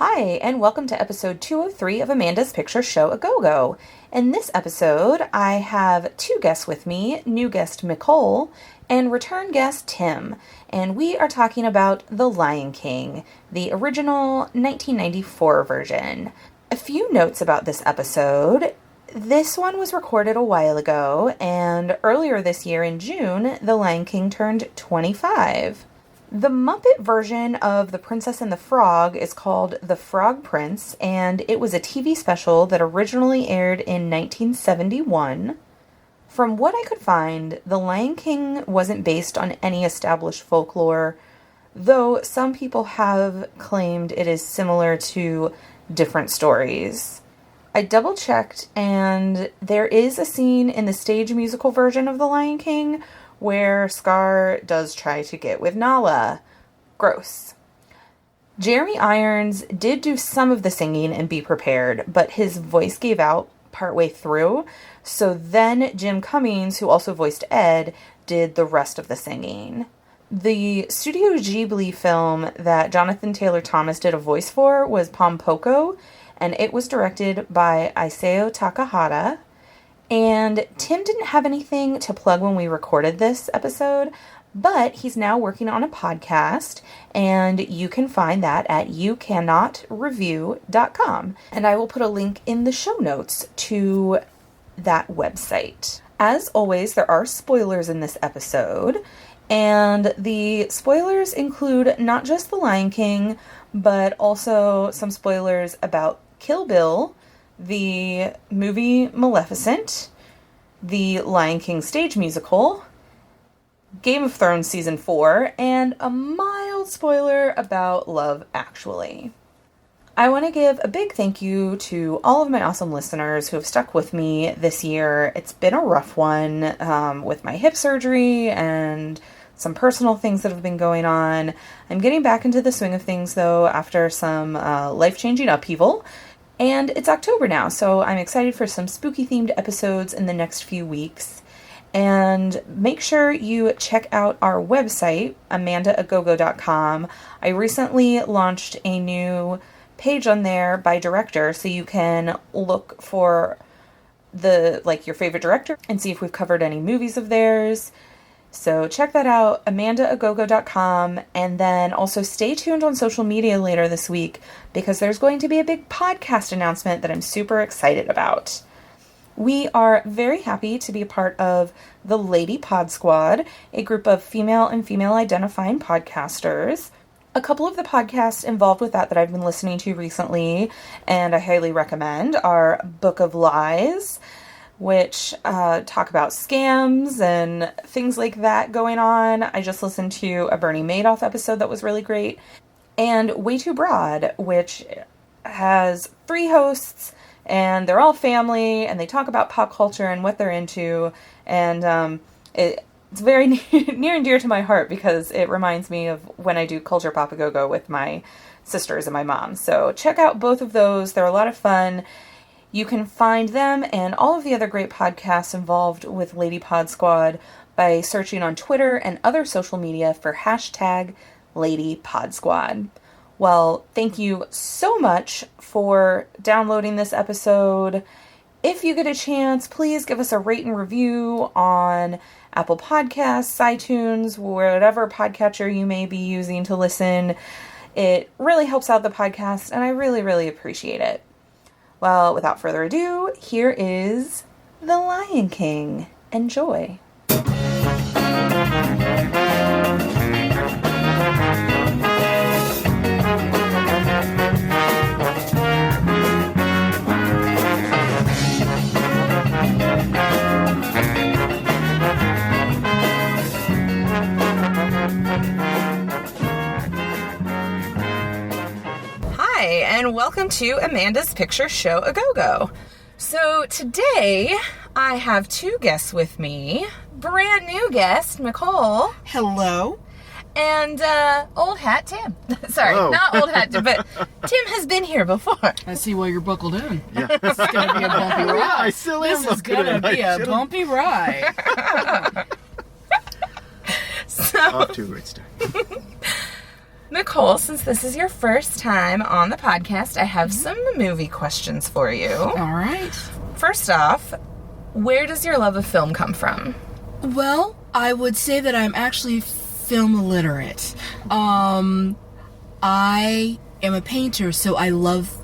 Hi, and welcome to episode 203 of Amanda's Picture Show A Go-Go. In this episode, I have two guests with me, new guest Nicole and return guest Tim, and we are talking about The Lion King, the original 1994 version. A few notes about this episode. This one was recorded a while ago, and earlier this year in June, The Lion King turned 25. The Muppet version of The Princess and the Frog is called The Frog Prince, and it was a TV special that originally aired in 1971. From what I could find, The Lion King wasn't based on any established folklore, though some people have claimed it is similar to different stories. I double-checked, and there is a scene in the stage musical version of The Lion King where Scar does try to get with Nala. Gross. Jeremy Irons did do some of the singing and Be Prepared, but his voice gave out partway through, so then Jim Cummings, who also voiced Ed, did the rest of the singing. The Studio Ghibli film that Jonathan Taylor Thomas did a voice for was Pompoko, and it was directed by Isao Takahata. And Tim didn't have anything to plug when we recorded this episode, but he's now working on a podcast, and you can find that at youcannotreview.com. And I will put a link in the show notes to that website. As always, there are spoilers in this episode, and the spoilers include not just The Lion King, but also some spoilers about Kill Bill, the movie Maleficent, the Lion King stage musical, Game of Thrones Season 4, and a mild spoiler about Love Actually. I want to give a big thank you to all of my awesome listeners who have stuck with me this year. It's been a rough one with my hip surgery and some personal things that have been going on. I'm getting back into the swing of things, though, after some life-changing upheaval. And it's October now, so I'm excited for some spooky-themed episodes in the next few weeks. And make sure you check out our website, amandaagogo.com. I recently launched a new page on there by director, so you can look for your favorite director and see if we've covered any movies of theirs. So check that out, amandaagogo.com, and then also stay tuned on social media later this week because there's going to be a big podcast announcement that I'm super excited about. We are very happy to be a part of the Lady Pod Squad, a group of female and female-identifying podcasters. A couple of the podcasts involved with that I've been listening to recently, and I highly recommend, are Book of Lies, which talk about scams and things like that going on. I just listened to a Bernie Madoff episode that was really great. And Way Too Broad, which has 3 hosts, and they're all family, and they talk about pop culture and what they're into. And it's very near and dear to my heart because it reminds me of when I do Culture Pop A Go-Go with my sisters and my mom. So check out both of those. They're a lot of fun. You can find them and all of the other great podcasts involved with Lady Pod Squad by searching on Twitter and other social media for hashtag Lady Pod Squad. Well, thank you so much for downloading this episode. If you get a chance, please give us a rate and review on Apple Podcasts, iTunes, whatever podcatcher you may be using to listen. It really helps out the podcast, and I really, really appreciate it. Well, without further ado, here is The Lion King. Enjoy. Hi, and welcome to Amanda's Picture Show A Go-Go. So today, I have two guests with me. Brand new guest, Nicole. Hello. And old hat Tim. Sorry, not old hat Tim, but Tim has been here before. I see why you're buckled in. Yeah. This is going to be a bumpy ride. Yeah, I still am. This is going to be a bumpy ride. So, off to a great start. Nicole, since this is your first time on the podcast, I have some movie questions for you. All right. First off, where does your love of film come from? Well, I would say that I'm actually film illiterate. I am a painter, so I love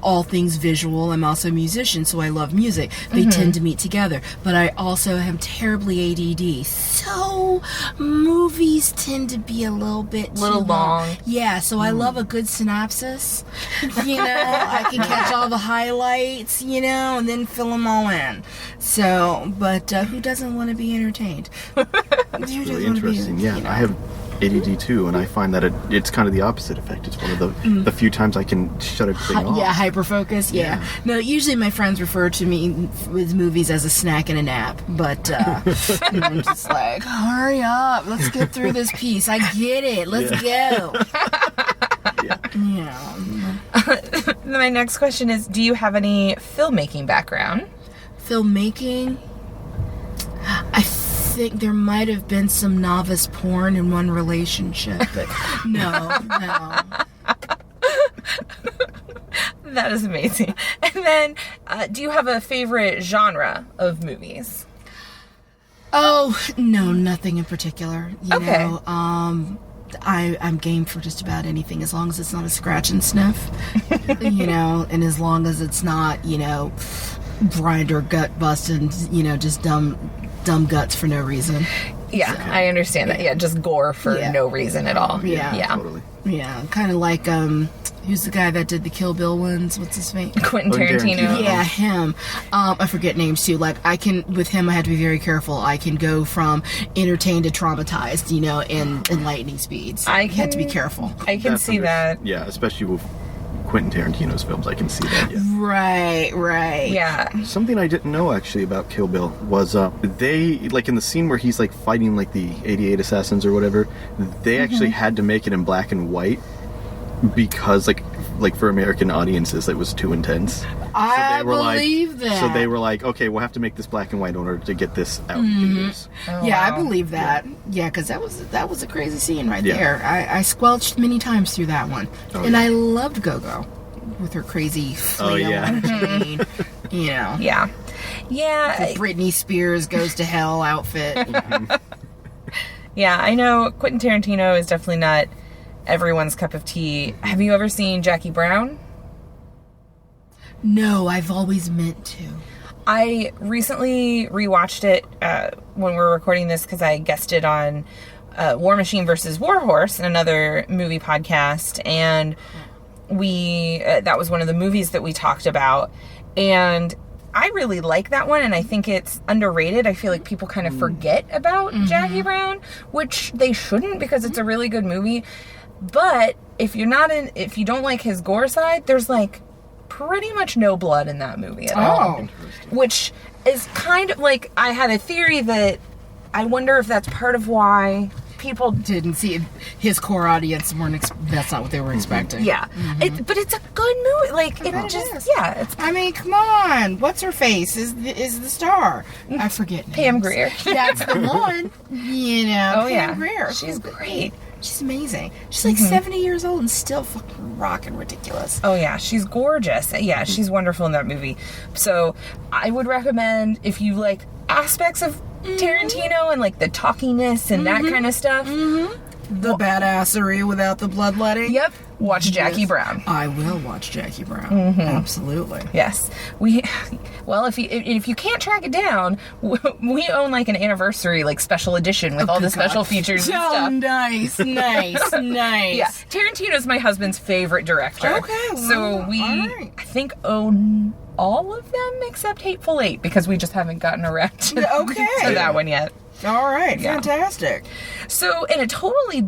all things visual. I'm also a musician, so I love music. They tend to meet together. But I also am terribly ADD, so movies tend to be a little bit too long. Yeah, so I love a good synopsis. You know, I can catch all the highlights, you know, and then fill them all in. So, but who doesn't want to be entertained? That's really interesting. Yeah, I have ADD too, and I find that it's kind of the opposite effect. It's one of the few times I can shut everything off. Yeah, hyperfocus. Yeah. No, usually my friends refer to me with movies as a snack and a nap, but I'm just like, hurry up, let's get through this piece. I get it. Let's go. Yeah. My next question is, do you have any filmmaking background? Filmmaking? I think there might have been some novice porn in one relationship, but no. That is amazing. And then, do you have a favorite genre of movies? Oh, no, nothing in particular. You Okay. know, I'm game for just about anything as long as it's not a scratch and sniff, you know, and as long as it's not, you know, grinder gut busting, you know, just dumb guts for no reason. Yeah, So, I understand that. Yeah, just gore for no reason at all. Yeah. Totally. Yeah, kind of like, who's the guy that did the Kill Bill ones? What's his name? Quentin Tarantino. Yeah, him. I forget names too. Like, with him, I have to be very careful. I can go from entertained to traumatized, you know, in lightning speeds. I have to be careful. I can see that. Yeah, especially with Quentin Tarantino's films, I can see that. Yeah. Right. Yeah. Something I didn't know actually about Kill Bill was they, like in the scene where he's like fighting like the 88 assassins or whatever, they actually had to make it in black and white because like for American audiences it was too intense. I believe that. So they were like, okay, we'll have to make this black and white in order to get this out in theaters. Oh, yeah, wow. I believe that. Yeah, because that was a crazy scene right Yeah. there. I squelched many times through that one, and I loved Go-Go with her crazy flail chain, you know. Yeah. The Britney Spears goes to hell outfit. Yeah, I know Quentin Tarantino is definitely not everyone's cup of tea. Have you ever seen Jackie Brown? No, I've always meant to. I recently rewatched it when we were recording this because I guested on War Machine versus War Horse, another movie podcast, and we that was one of the movies that we talked about, and I really like that one, and I think it's underrated. I feel like people kind of forget about Jackie Brown, which they shouldn't because it's a really good movie. But if you don't like his gore side, there's like pretty much no blood in that movie at all. Which is kind of like, I had a theory that I wonder if that's part of why people Didn't see it. His core audience that's not what they were expecting. Yeah. But it's a good movie. Like, it bet it just, is. yeah. It's I mean, come on. What's her face is the star? I forget names. Pam Grier. That's the one. You know. Oh, Pam yeah. Grier. She's great. She's amazing. She's like 70 years old and still fucking rocking ridiculous. Oh, yeah. She's gorgeous. Yeah, she's wonderful in that movie. So, I would recommend, if you like aspects of Tarantino and like the talkiness and that kind of stuff. The badassery without the bloodletting. Yep. Watch Jackie Brown. I will watch Jackie Brown. Absolutely. Yes. If you can't track it down, we own like an anniversary like special edition with all the special features and Oh, stuff. nice. Yeah. Tarantino's my husband's favorite director. Okay, well, so we all right. I think own all of them except Hateful Eight because we just haven't gotten around to that one yet. All right. Yeah. Fantastic. So in a totally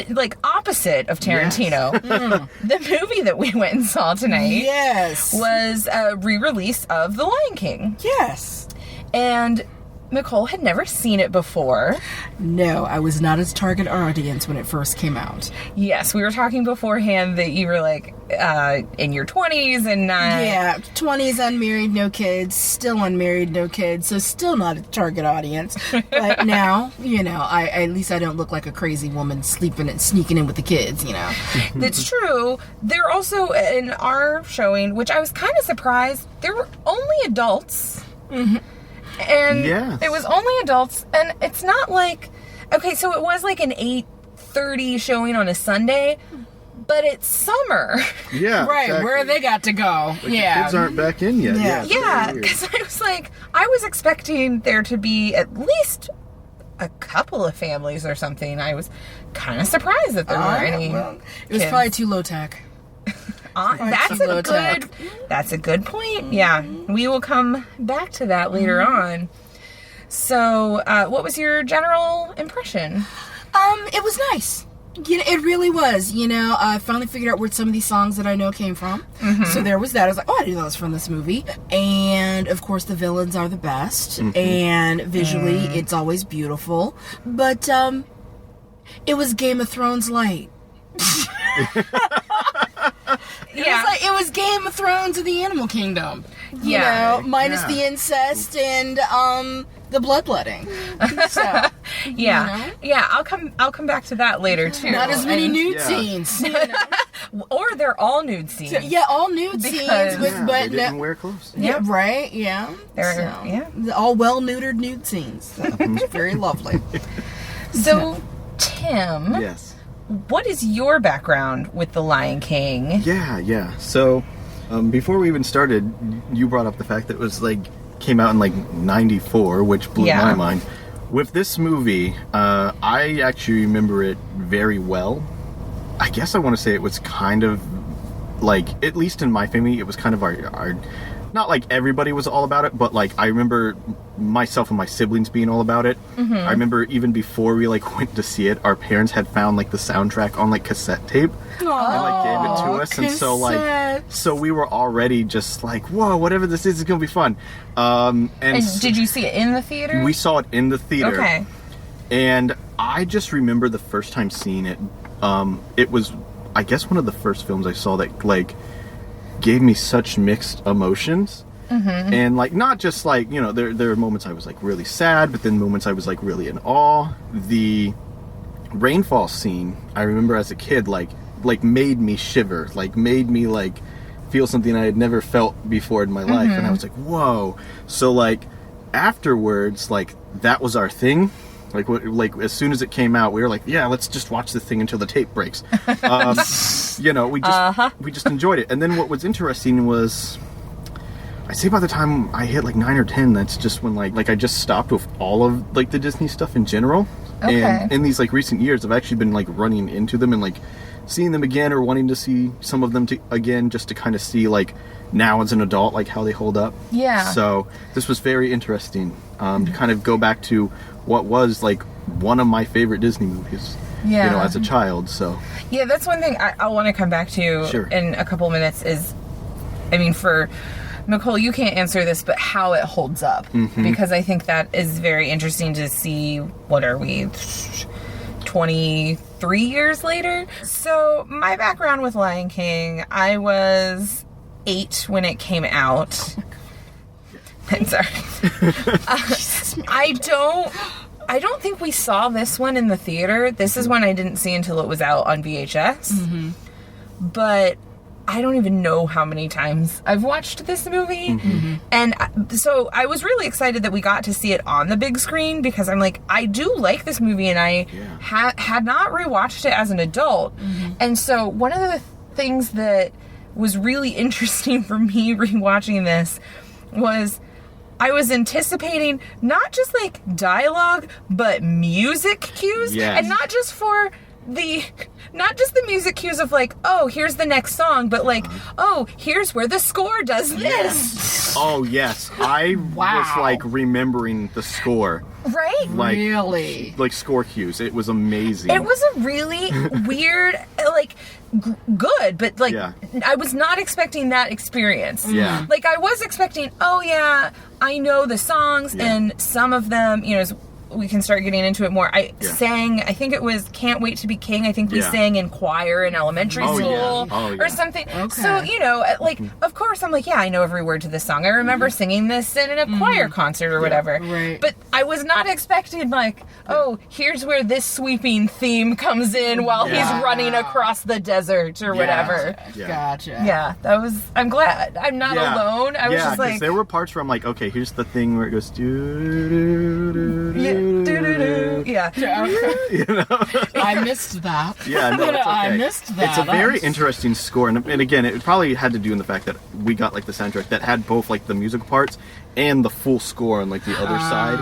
like opposite of Tarantino, the movie that we went and saw tonight Yes. was a re-release of The Lion King. Yes. And Nicole had never seen it before. No, I was not its target audience when it first came out. Yes, we were talking beforehand that you were like in your 20s and yeah, 20s, unmarried, no kids, still unmarried, no kids, so still not a target audience. But now, you know, at least I don't look like a crazy woman sneaking in with the kids, you know. That's true. There also, in our showing, which I was kind of surprised, there were only adults. Mm-hmm. And Yes. it was only adults, and it's not like, okay, so it was like an 8:30 showing on a Sunday, but it's summer. Yeah, Right, exactly. where they got to go. Like, yeah. the kids aren't back in yet. Yeah. Yeah, because I was like, I was expecting there to be at least a couple of families or something. I was kind of surprised that there weren't any. Well, it was kids. probably too low tech. That's a good point. Yeah, we will come back to that later on. So, what was your general impression? It was nice. You know, it really was. You know, I finally figured out where some of these songs that I know came from. Mm-hmm. So there was that. I was like, oh, I didn't know that was from this movie. And, of course, the villains are the best. Mm-hmm. And visually, it's always beautiful. But, it was Game of Thrones light. It was Game of Thrones of the Animal Kingdom. You know, minus the incest and the bloodletting. So, Yeah, you know? I'll come back to that later too. Not as many nude Yeah. scenes. You know? Or they're all nude scenes. So, yeah, all nude Because- scenes with, Yeah, but they didn't no, wear clothes. yeah, right, yeah. All well neutered nude scenes. So, it's very lovely. So, Tim, Yes. what is your background with The Lion King? Yeah. So, before we even started, you brought up the fact that it was like came out in like '94, which blew Yeah. my mind. With this movie, I actually remember it very well. I guess I want to say it was kind of like, at least in my family, it was kind of our not like everybody was all about it, but like I remember myself and my siblings being all about it. Mm-hmm. I remember even before we like went to see it, our parents had found like the soundtrack on like cassette tape and like gave it to us, and so we were already just like, whoa, whatever this is gonna be fun. And Did you see it in the theater? we saw it in the theater. Okay. And I just remember the first time seeing it. It was, I guess, one of the first films I saw that like gave me such mixed emotions. Mm-hmm. And like, not just like, you know, there are moments I was like really sad, but then moments I was like really in awe. The rainfall scene, I remember as a kid, like made me shiver, like made me like feel something I had never felt before in my life. And I was like, whoa. So like afterwards, like that was our thing. Like as soon as it came out, we were like, yeah, let's just watch this thing until the tape breaks. You know, we just enjoyed it. And then what was interesting was, I'd say by the time I hit like 9 or 10, that's just when like I just stopped with all of like the Disney stuff in general. Okay. And in these like recent years, I've actually been like running into them and like seeing them again, or wanting to see some of them again, just to kind of see like now as an adult, like how they hold up. Yeah. So this was very interesting to kind of go back to what was like one of my favorite Disney movies, you know, as a child. So yeah, that's one thing I want to come back to Sure. in a couple minutes is, I mean, for Nicole, you can't answer this, but how it holds up. Mm-hmm. Because I think that is very interesting to see. What are we, 23 years later? So my background with Lion King, I was 8 when it came out. I'm sorry. I don't think we saw this one in the theater. This is one I didn't see until it was out on VHS. Mm-hmm. But I don't even know how many times I've watched this movie. Mm-hmm. And so I was really excited that we got to see it on the big screen, because I'm like, I do like this movie, and I had not rewatched it as an adult. Mm-hmm. And so one of the things that was really interesting for me rewatching this was I was anticipating not just like dialogue, but music cues. Yes. And not just the music cues of like, oh, here's the next song, but like, oh, here's where the score does this. Oh, yes. I Wow. was, like, remembering the score. Right? Like, Really? Like, score cues. It was amazing. It was a really weird, like, good, but, like, Yeah. I was not expecting that experience. Yeah. Like, I was expecting, oh, yeah, I know the songs, Yeah. and some of them, you know, as we can start getting into it more. I Yeah. sang, I think it was Can't Wait to Be King. I think we Yeah. sang in choir in elementary Oh, yeah. school Oh, yeah. or something. Okay. So, you know, like, of course, I'm like, yeah, I know every word to this song. I remember singing this in a choir concert or whatever. Right. But I was not expecting, like, oh, here's where this sweeping theme comes in while Yeah. he's running across the desert or whatever. Yeah. Gotcha. Yeah, that was, I'm glad. I'm not Yeah. alone. I was just 'cause like, there were parts where I'm like, okay, here's the thing where it goes yeah, doo-doo-doo. Yeah. you know? I missed that. Yeah, no, it's okay. I missed that. It's a very I'm- interesting score, and again, it probably had to do in the fact that we got like the soundtrack that had both like the musical parts and the full score on like the other side.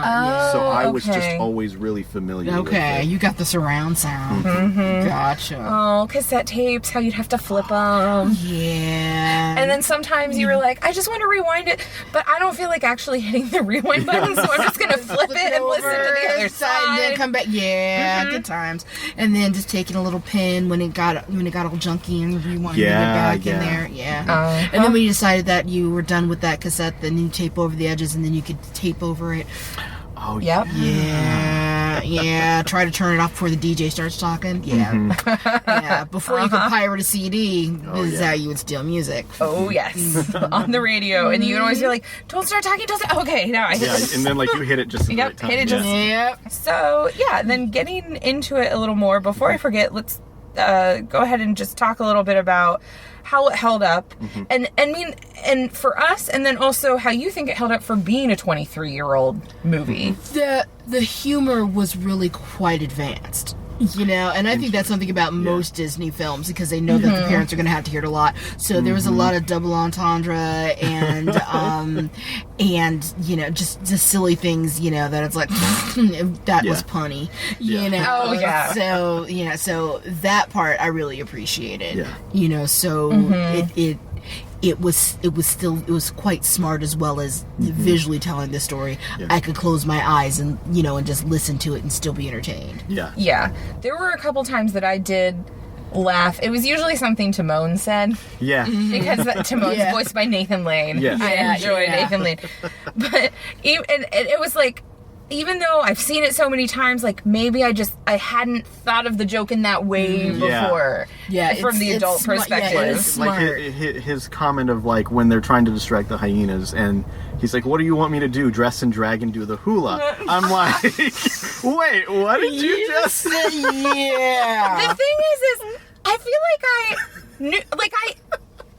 So I was just okay. always really familiar. Okay, with it. you got the surround sound. Gotcha. Oh, cassette tapes, how you'd have to flip them. Yeah. And then sometimes you were like, I just want to rewind it, but I don't feel like actually hitting the rewind button, so I'm just going to flip it and listen to the other and side. then come back. Yeah, good times. And then just taking a little pin when it got all junky and rewinding it back in there. Yeah. And then when you decided that you were done with that cassette, then you tape over the edges and then you could tape over it. Oh Yep. Yeah. Try to turn it off before the DJ starts talking. Yeah. Yeah. Before you could pirate a CD, this is how you would steal music. Oh, yes. On the radio. And you would always be like, don't start talking, don't start. Okay, now I hit Yeah, it. and then like you hit it just at the Yep, right time. hit it just- Yep. So, yeah, then getting into it a little more, before I forget, let's go ahead and just talk a little bit about how it held up, and for us, and then also how you think it held up for being a 23-year-old movie. The humor was really quite advanced. You know, and I think that's something about most Disney films because they know that the parents are going to have to hear it a lot. So there was a lot of double entendre and you know, just silly things. You know, that it's like that was punny. Yeah. You know, Oh, yeah. So you know, so that part I really appreciated. Yeah. You know, so it was quite smart as well as visually telling the story. Yeah. I could close my eyes and just listen to it and still be entertained. Yeah. Yeah, there were a couple times that I did laugh. It was usually something Timon said, Yeah. because Timon's Yeah. voiced by Nathan Lane. Yes. I Yeah, enjoy yeah. Nathan Lane. But it was like, even though I've seen it so many times, like maybe I hadn't thought of the joke in that way Yeah. before. Yeah, from the it's adult smart- yeah, perspective. it is Like smart. his comment of like when they're trying to distract the hyenas and he's like, what do you want me to do, dress and drag and do the hula? I'm like, wait, what did you just say? Yeah. The thing is I feel like I knew, like I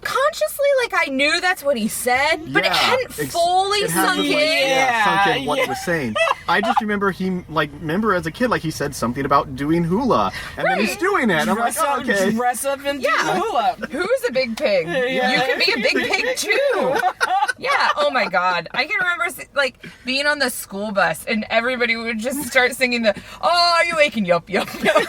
consciously, like I knew that's what he said, but it hadn't fully it sunk hasn't, in. like, sunk in what Yeah. it was saying. I just remember remember as a kid, like he said something about doing hula, and then he's Right. doing it. And I'm like, Dress up, oh, okay. dress up and do Yeah. hula. Who's a big pig? Yeah. You can be a big pig too. Yeah. Oh my God. I can remember like being on the school bus and everybody would just start singing the "Oh, are you waking? Yup, yup, yup."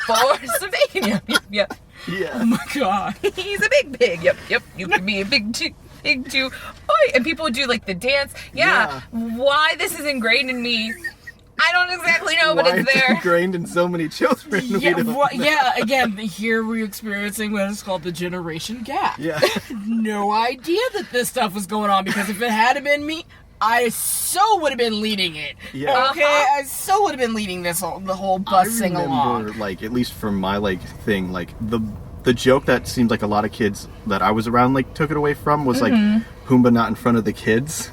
For some bacon. Yup, yup, yup. Yeah. Oh my god. He's a big pig. Yep, yep. You can be a big pig too. Oi. And people would do like the dance. Yeah. Why this is ingrained in me, I don't exactly know, but Why it's there. ingrained in so many children. we Yeah, don't know. again, here we're experiencing what is called the generation gap. Yeah. No idea that this stuff was going on because if it had been me, I so would have been leading it. Yeah. Okay, I so would have been leading the whole bus sing along. Like, at least for my like thing, like the joke that seems like a lot of kids that I was around like took it away from was like Pumbaa not in front of the kids.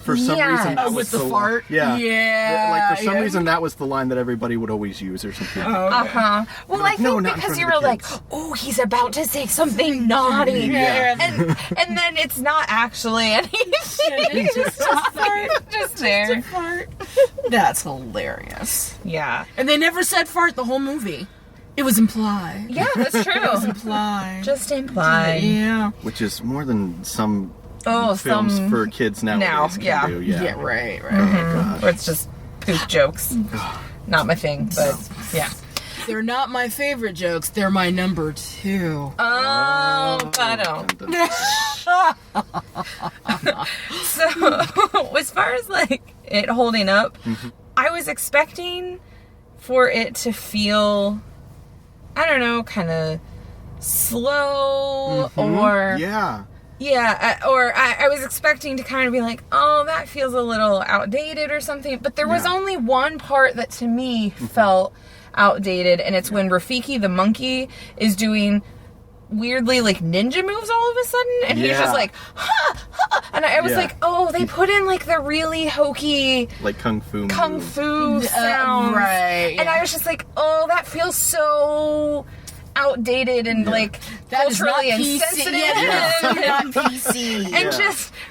For some Yeah. reason, that Oh, was with the fart? Yeah, Yeah, Like for some yeah. reason, that was the line that everybody would always use or something. Well, I think no, not in because front you of the were like, kids. oh, he's about to say something naughty. Yeah. And then it's not actually anything. It's just a fart. Just there. Fart. That's hilarious. Yeah. And they never said fart the whole movie. It was implied. Yeah, that's true. Implied. Just implied. Yeah. Which is more than some Oh, films some for kids nowadays can yeah. do. Yeah, Yeah. right. Oh, gosh. where it's just poop jokes. Not my thing, but yeah. They're not my favorite jokes. They're my number 2. Oh, but So, as far as, like, it holding up, I was expecting for it to feel, I don't know, kind of slow or... Yeah. Yeah, I was expecting to kind of be like, oh, that feels a little outdated or something. But there was only one part that to me felt outdated, and it's when Rafiki the monkey is doing weirdly like ninja moves all of a sudden, and he's just like, ha, ha, and I was like, oh, they put in like the really hokey like kung fu sounds, right? And I was just like, oh, that feels so outdated and like that culturally is not insensitive, not PC,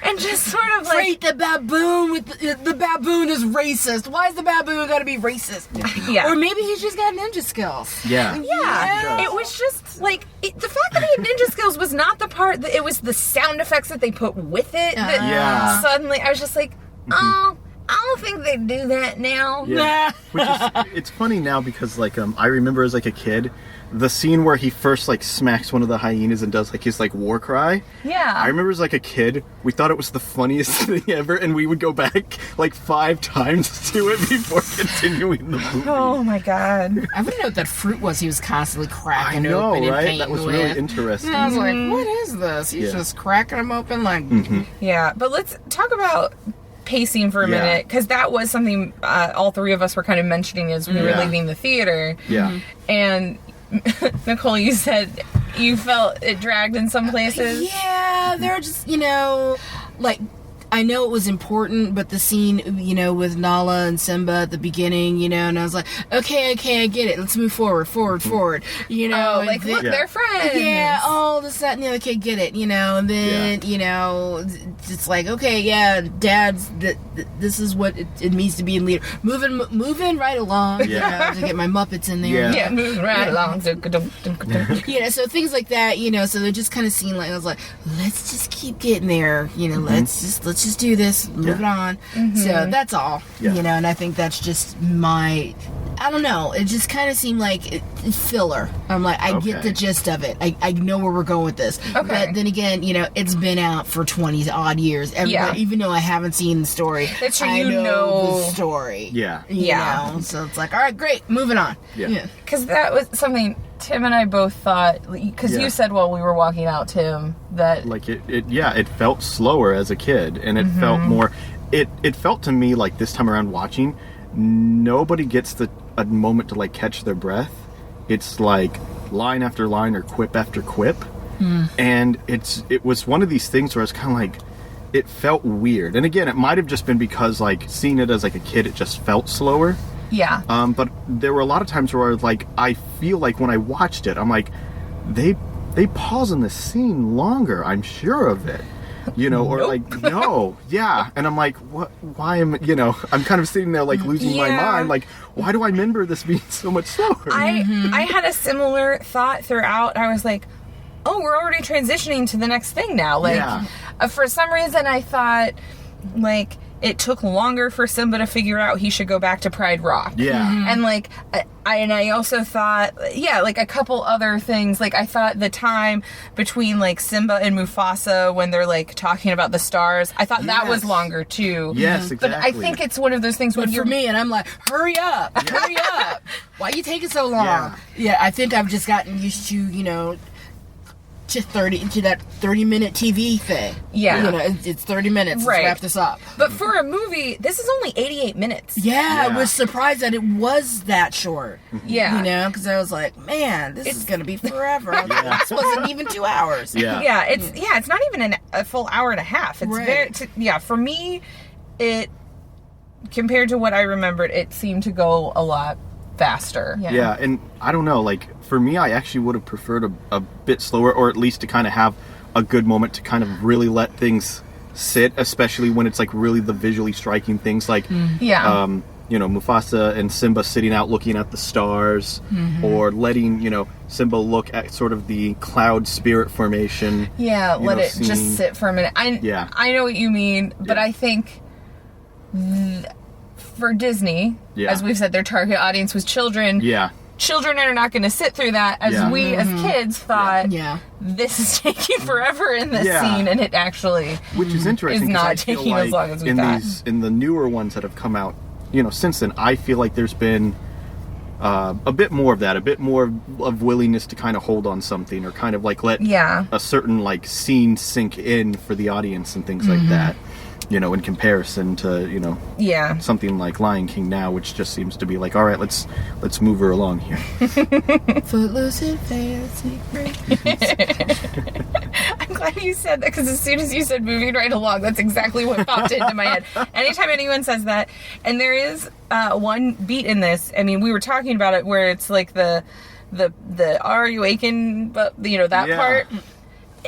and just sort of like, Freight the baboon with the baboon is racist. Why is the baboon got to be racist? Yeah, or maybe he's just got ninja skills. Yeah. It was just like the fact that he had ninja skills was not the part that it was the sound effects that they put with it. That suddenly I was just like, oh. I don't think they do that now. Yeah. Which is, it's funny now because like I remember as like a kid, the scene where he first like smacks one of the hyenas and does like his like war cry. Yeah. I remember as like a kid, we thought it was the funniest thing ever, and we would go back like 5 times to it before continuing the movie. Oh my god. I wouldn't know what that fruit was he was constantly cracking I know, open right? and That was with. really interesting. And I was like, what is this? He's just cracking them open like... Yeah, but let's talk about pacing for a minute, because that was something all three of us were kind of mentioning as we were leaving the theater. Yeah. And Nicole, you said you felt it dragged in some places. Yeah, they're just, like, I know it was important, but the scene, with Nala and Simba at the beginning, and I was like, okay, I get it. Let's move forward. Look, they're friends. Yeah, all this, that, and the other. Okay, get it, and then, it's like, okay, Dad's, this is what it means to be in leader. Moving right along, to get my Muppets in there. Yeah, moving right along. So things like that, so they're just kind of seeing like, I was like, let's just keep getting there, let's just do this, move it on. So that's all, and I think that's just I don't know, it just kind of seemed like filler. I'm like, I get the gist of it. I know where we're going with this. Okay. But then again, it's been out for 20 odd years. Even though I haven't seen the story, that's true, I know the story. Yeah. So it's like, all right, great, moving on. Yeah. Because that was something Tim and I both thought, because you said while we were walking out, Tim, that... Like, it felt slower as a kid, and it felt more... It felt to me like this time around watching, nobody gets a moment to, like, catch their breath. It's, like, line after line or quip after quip. And it was one of these things where I was kind of like... It felt weird. And again, it might have just been because, like, seeing it as, like, a kid, it just felt slower. Yeah. But there were a lot of times where I feel like when I watched it, I'm like, they pause in this scene longer, I'm sure of it. Or like, no. Yeah. And I'm like, what, why am, I'm kind of sitting there like losing my mind. Like, why do I remember this being so much slower? I had a similar thought throughout. I was like, oh, we're already transitioning to the next thing now. Like, for some reason I thought, like, it took longer for Simba to figure out he should go back to Pride Rock. Yeah. And, like, I also thought, like, a couple other things. Like, I thought the time between, like, Simba and Mufasa when they're, like, talking about the stars, I thought that was longer, too. Yes, exactly. But I think it's one of those things when for me, and I'm like, hurry up. Why are you taking so long? Yeah, I think I've just gotten used to, to that 30-minute TV thing. Yeah. It's 30 minutes. Right. Let's wrap this up. But for a movie, this is only 88 minutes. Yeah, I was surprised that it was that short. Yeah. Because I was like, man, this is going to be forever. This wasn't even 2 hours. Yeah, it's not even a full hour and a half. It's for me, it, compared to what I remembered, it seemed to go a lot faster. Yeah, and I don't know, like, for me, I actually would have preferred a bit slower, or at least to kind of have a good moment to kind of really let things sit, especially when it's, like, really the visually striking things, like, Mufasa and Simba sitting out looking at the stars, or letting, Simba look at sort of the cloud spirit formation. Yeah, let it just sit for a minute. I know what you mean, but I think... for Disney, as we've said, their target audience was children. children are not going to sit through that, as we as kids thought, this is taking forever in this scene, and it actually which is interesting, is not taking as long as we thought. In the newer ones that have come out, since then, I feel like there's been a bit more of that, a bit more of willingness to kind of hold on something, or kind of like let a certain like scene sink in for the audience and things like that. In comparison to, something like Lion King now, which just seems to be like, all right, let's move her along here. Footloose and fancy free. I'm glad you said that, because as soon as you said moving right along, that's exactly what popped into my head. Anytime anyone says that, and there is one beat in this, I mean, we were talking about it, where it's like the Are You Aching, but that part.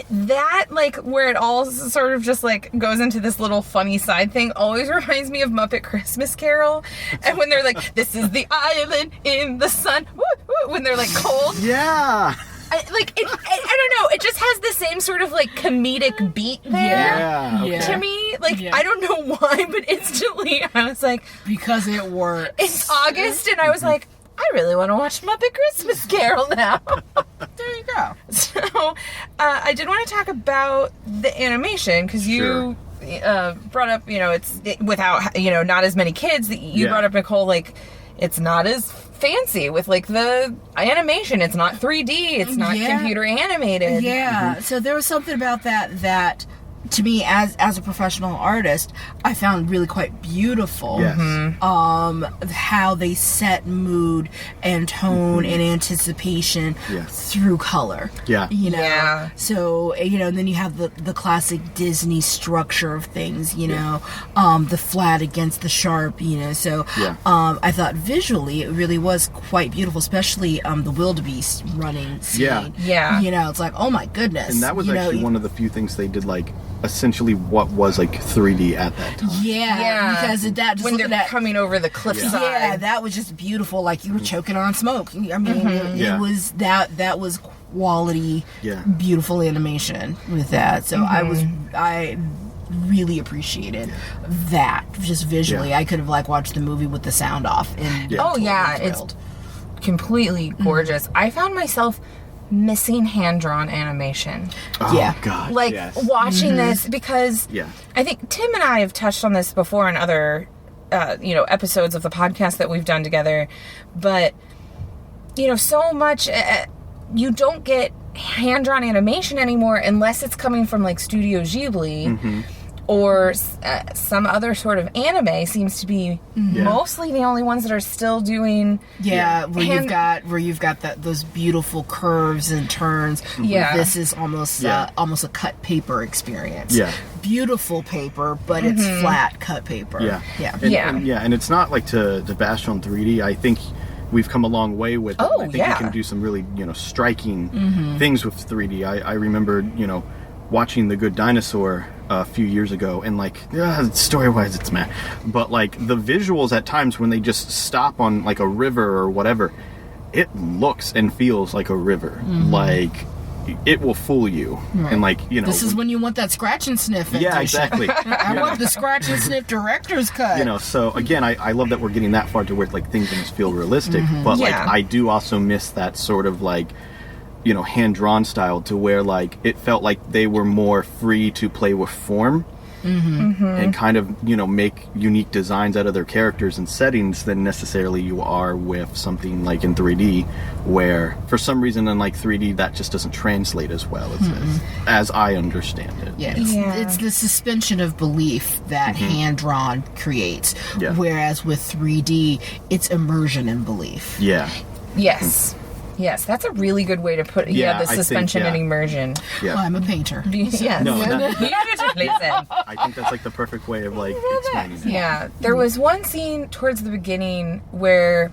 That, like, where it all sort of just, like, goes into this little funny side thing always reminds me of Muppet Christmas Carol. And when they're like, this is the island in the sun, woo, woo, when they're, like, cold. Yeah. I don't know. It just has the same sort of, like, comedic beat there to me. Like, I don't know why, but instantly I was like... Because it works. It's August, and I was like... I really want to watch Muppet Christmas Carol now. There you go. So, I did want to talk about the animation, because you brought up, without, not as many kids, you brought up, Nicole, like, it's not as fancy with, like, the animation. It's not 3D. It's not computer animated. Yeah. So there was something about that to me, as a professional artist, I found really quite beautiful. Yes. How they set mood and tone and anticipation through color. Yeah. So, and then you have the classic Disney structure of things, the flat against the sharp, so I thought visually it really was quite beautiful, especially the wildebeest running scene. Yeah. It's like, oh my goodness. And that was actually one of the few things they did, like, essentially what was like 3D at that time. Yeah. Because that just when they're coming over the cliffside. Yeah, that was just beautiful. Like you were choking on smoke. I mean, it was that was quality, beautiful animation with that. So I really appreciated that just visually. I could have like watched the movie with the sound off. And it's completely gorgeous. I found myself missing hand-drawn animation. Oh, God. Like, watching this, because I think Tim and I have touched on this before in other, episodes of the podcast that we've done together, but, so much, you don't get hand-drawn animation anymore unless it's coming from, like, Studio Ghibli, or some other sort of anime seems to be mostly the only ones that are still doing where you've got those beautiful curves and turns. This is almost a cut paper experience. Beautiful paper, but it's flat cut paper. And it's not like to bash on 3D. I think we've come a long way with it. I think we can do some really striking things with 3D. I remember watching The Good Dinosaur a few years ago, and like story-wise it's meh, but like the visuals at times when they just stop on like a river or whatever, it looks and feels like a river. Like it will fool you. And like this is when you want that scratch and sniff. Exactly. I want the scratch and sniff director's cut. So again, I love that we're getting that far to where like things just feel realistic, but like I do also miss that sort of like hand-drawn style, to where like it felt like they were more free to play with form and kind of make unique designs out of their characters and settings than necessarily you are with something like in 3D, where for some reason in like 3D that just doesn't translate as well as I understand it. It's the suspension of belief that hand-drawn creates, whereas with 3D it's immersion in belief. Yes, that's a really good way to put it. The suspension and immersion. Well, I'm a painter. Yes. No, beautifully said. I think that's like the perfect way of like explaining it. Yeah. There was one scene towards the beginning where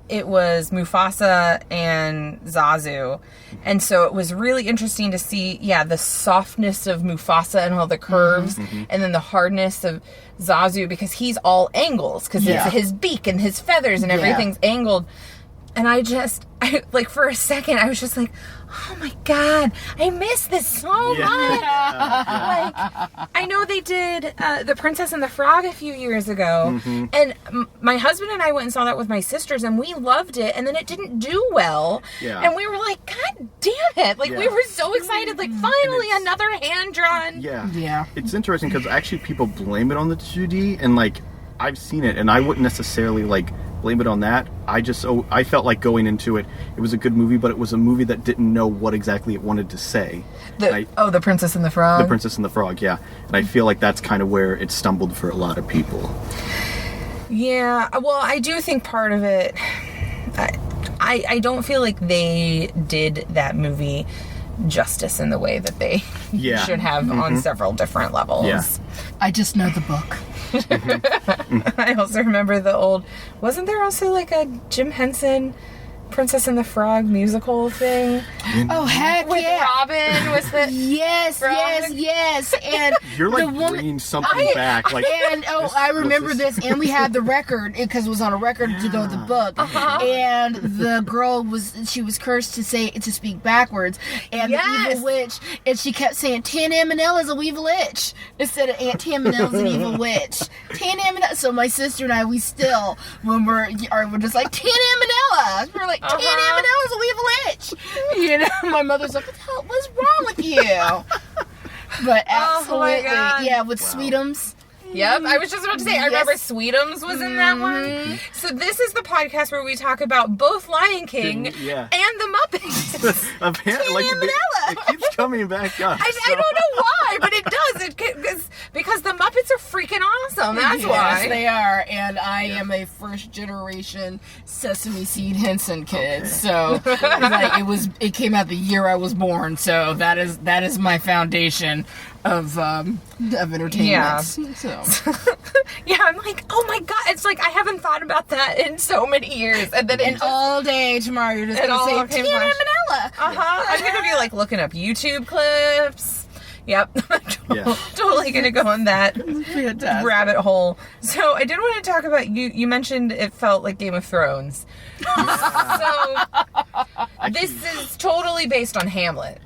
it was Mufasa and Zazu. And so it was really interesting to see, the softness of Mufasa and all the curves, and then the hardness of Zazu, because he's all angles, because it's his beak and his feathers and everything's angled. And I like, for a second, I was just like, oh my God, I miss this so much. Like, I know they did The Princess and the Frog a few years ago, and my husband and I went and saw that with my sisters, and we loved it, and then it didn't do well, and we were like, God damn it! Like, we were so excited, like, finally another hand-drawn. Yeah. It's interesting, because actually people blame it on the 2D, and, like, I've seen it, and I wouldn't necessarily, like, blame it on that. I felt like going into it, it was a good movie, but it was a movie that didn't know what exactly it wanted to say. The Princess and the Frog? The Princess and the Frog, yeah. And I feel like that's kind of where it stumbled for a lot of people. Yeah, well, I do think part of it, I don't feel like they did that movie justice in the way that they should have on several different levels. Yeah. I just know the book. I also remember wasn't there also like a Jim Henson Princess and the Frog musical thing? Oh, heck with Robin was the yes. And you're like the woman, bringing something back. Like, and I remember this, and we had the record because it was on a record to go with the book. And the girl was cursed to speak backwards, and the evil witch, and she kept saying Tan Amanella is a weevil witch instead of Aunt Tamanella is an evil witch. Tan Amanella. So my sister and I, we still when we're just like Tan Amanella. We're like. Tan Amanella is a weevil witch. You know, my mother's like, what's wrong with you? But absolutely, with Sweetums. Yep, I was just about to say, I remember Sweetums was in that one. So this is the podcast where we talk about both Lion King and the Muppets. Apparently, like, it keeps coming back up. I don't know why, but it does. Because the Muppets are freaking awesome. That's why. Yes, they are. And I am a first generation Sesame Seed Henson kid. So it came out the year I was born. So that is my foundation of entertainment. Yeah. So. Yeah, I'm like, oh my god, it's like I haven't thought about that in so many years, and then all day tomorrow you're just gonna say Tina Manella. I'm gonna be like looking up YouTube clips. Yep, totally gonna go on that rabbit hole. So I did want to talk about you mentioned it felt like Game of Thrones. So this is totally based on Hamlet.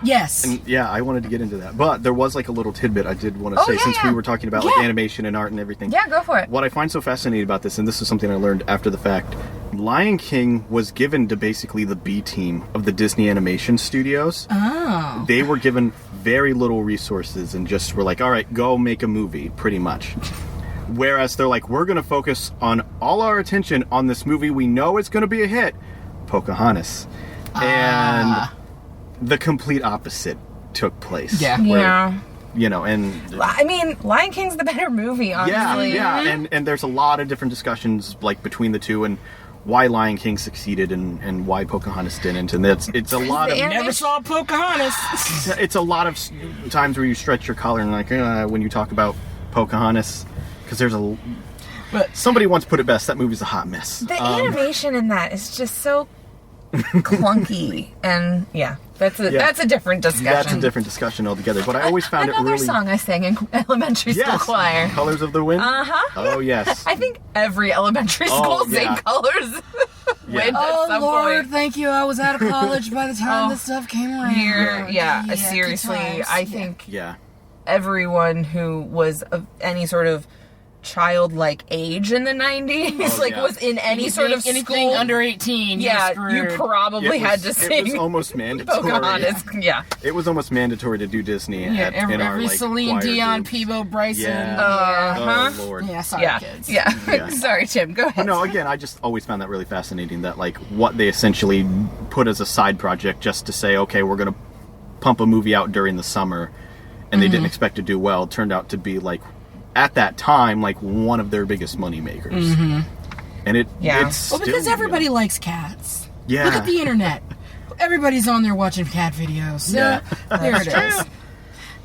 Yes. And I wanted to get into that. But there was like a little tidbit I did want to say since we were talking about like animation and art and everything. Yeah, go for it. What I find so fascinating about this, and this is something I learned after the fact, Lion King was given to basically the B team of the Disney animation studios. Oh. They were given very little resources and just were like, all right, go make a movie, pretty much. Whereas they're like, we're going to focus on all our attention on this movie we know is going to be a hit, Pocahontas. And the complete opposite took place. Yeah. Where, you know, and I mean, Lion King's the better movie, honestly. Yeah. And there's a lot of different discussions like between the two and why Lion King succeeded and why Pocahontas didn't, and it's a lot of never saw Pocahontas. It's a lot of times where you stretch your collar and like when you talk about Pocahontas, because there's but somebody once put it best, that movie's a hot mess. The animation in that is just so clunky, and that's a different discussion. That's a different discussion altogether. But I always found it really. Another song I sang in elementary school choir. Colors of the Wind. Oh yes. I think every elementary school sang Colors. Wind at some Lord, point. Thank you. I was out of college by the time this stuff came around. Seriously, I think Yeah. everyone who was of any sort of childlike age in the 90s was in any sort of anything school under 18. you probably had to sing. It was almost mandatory. Pocahontas. It was almost mandatory to do Disney. Every in our, like, Celine Dion, groups. Peebo, Bryson. Oh Lord. Yeah, sorry, kids. Sorry, Tim, go ahead. No, again, I just always found that really fascinating, that like what they essentially put as a side project just to say, okay, we're going to pump a movie out during the summer, and they didn't expect to do well, turned out to be like, at that time, like one of their biggest money makers. And it's because everybody likes cats. Yeah. Look at the internet. Everybody's on there watching cat videos. Yeah. There it is.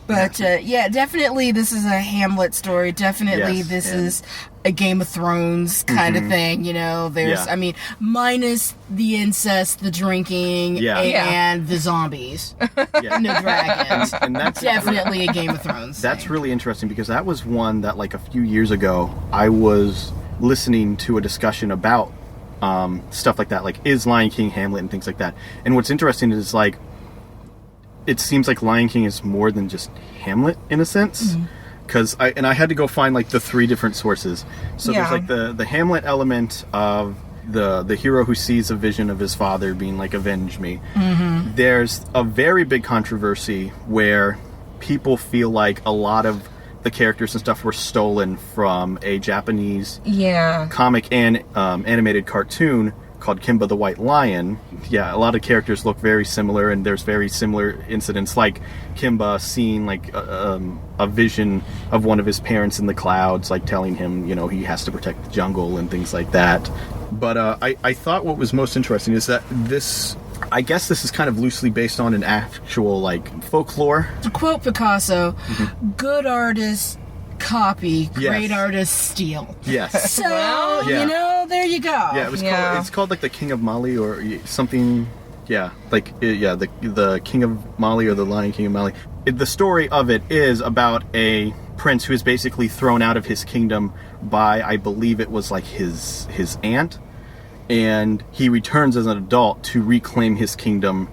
But definitely this is a Hamlet story. Definitely this is a Game of Thrones kind of thing. You know, there's, I mean, minus the incest, the drinking, and the zombies. No dragons. And that's definitely a Game of Thrones That's thing. really interesting, because that was one that like a few years ago I was listening to a discussion about stuff like that, like is Lion King Hamlet and things like that. And what's interesting is like it seems like Lion King is more than just Hamlet in a sense. Because I had to go find like the 3 different sources. So there's like the Hamlet element of the hero who sees a vision of his father being like, avenge me. There's a very big controversy where people feel like a lot of the characters and stuff were stolen from a Japanese comic and animated cartoon called Kimba the White Lion. Yeah, a lot of characters look very similar, and there's very similar incidents, like Kimba seeing like a vision of one of his parents in the clouds, like telling him, you know, he has to protect the jungle and things like that. But I thought what was most interesting is that I guess this is kind of loosely based on an actual like folklore. To quote Picasso, good artists copy, great artists steal. Yes. So, you know, there you go. Yeah, it's called like the King of Mali or something. Yeah, like the King of Mali or the Lion King of Mali. The story of it is about a prince who is basically thrown out of his kingdom by, I believe it was like his aunt, and he returns as an adult to reclaim his kingdom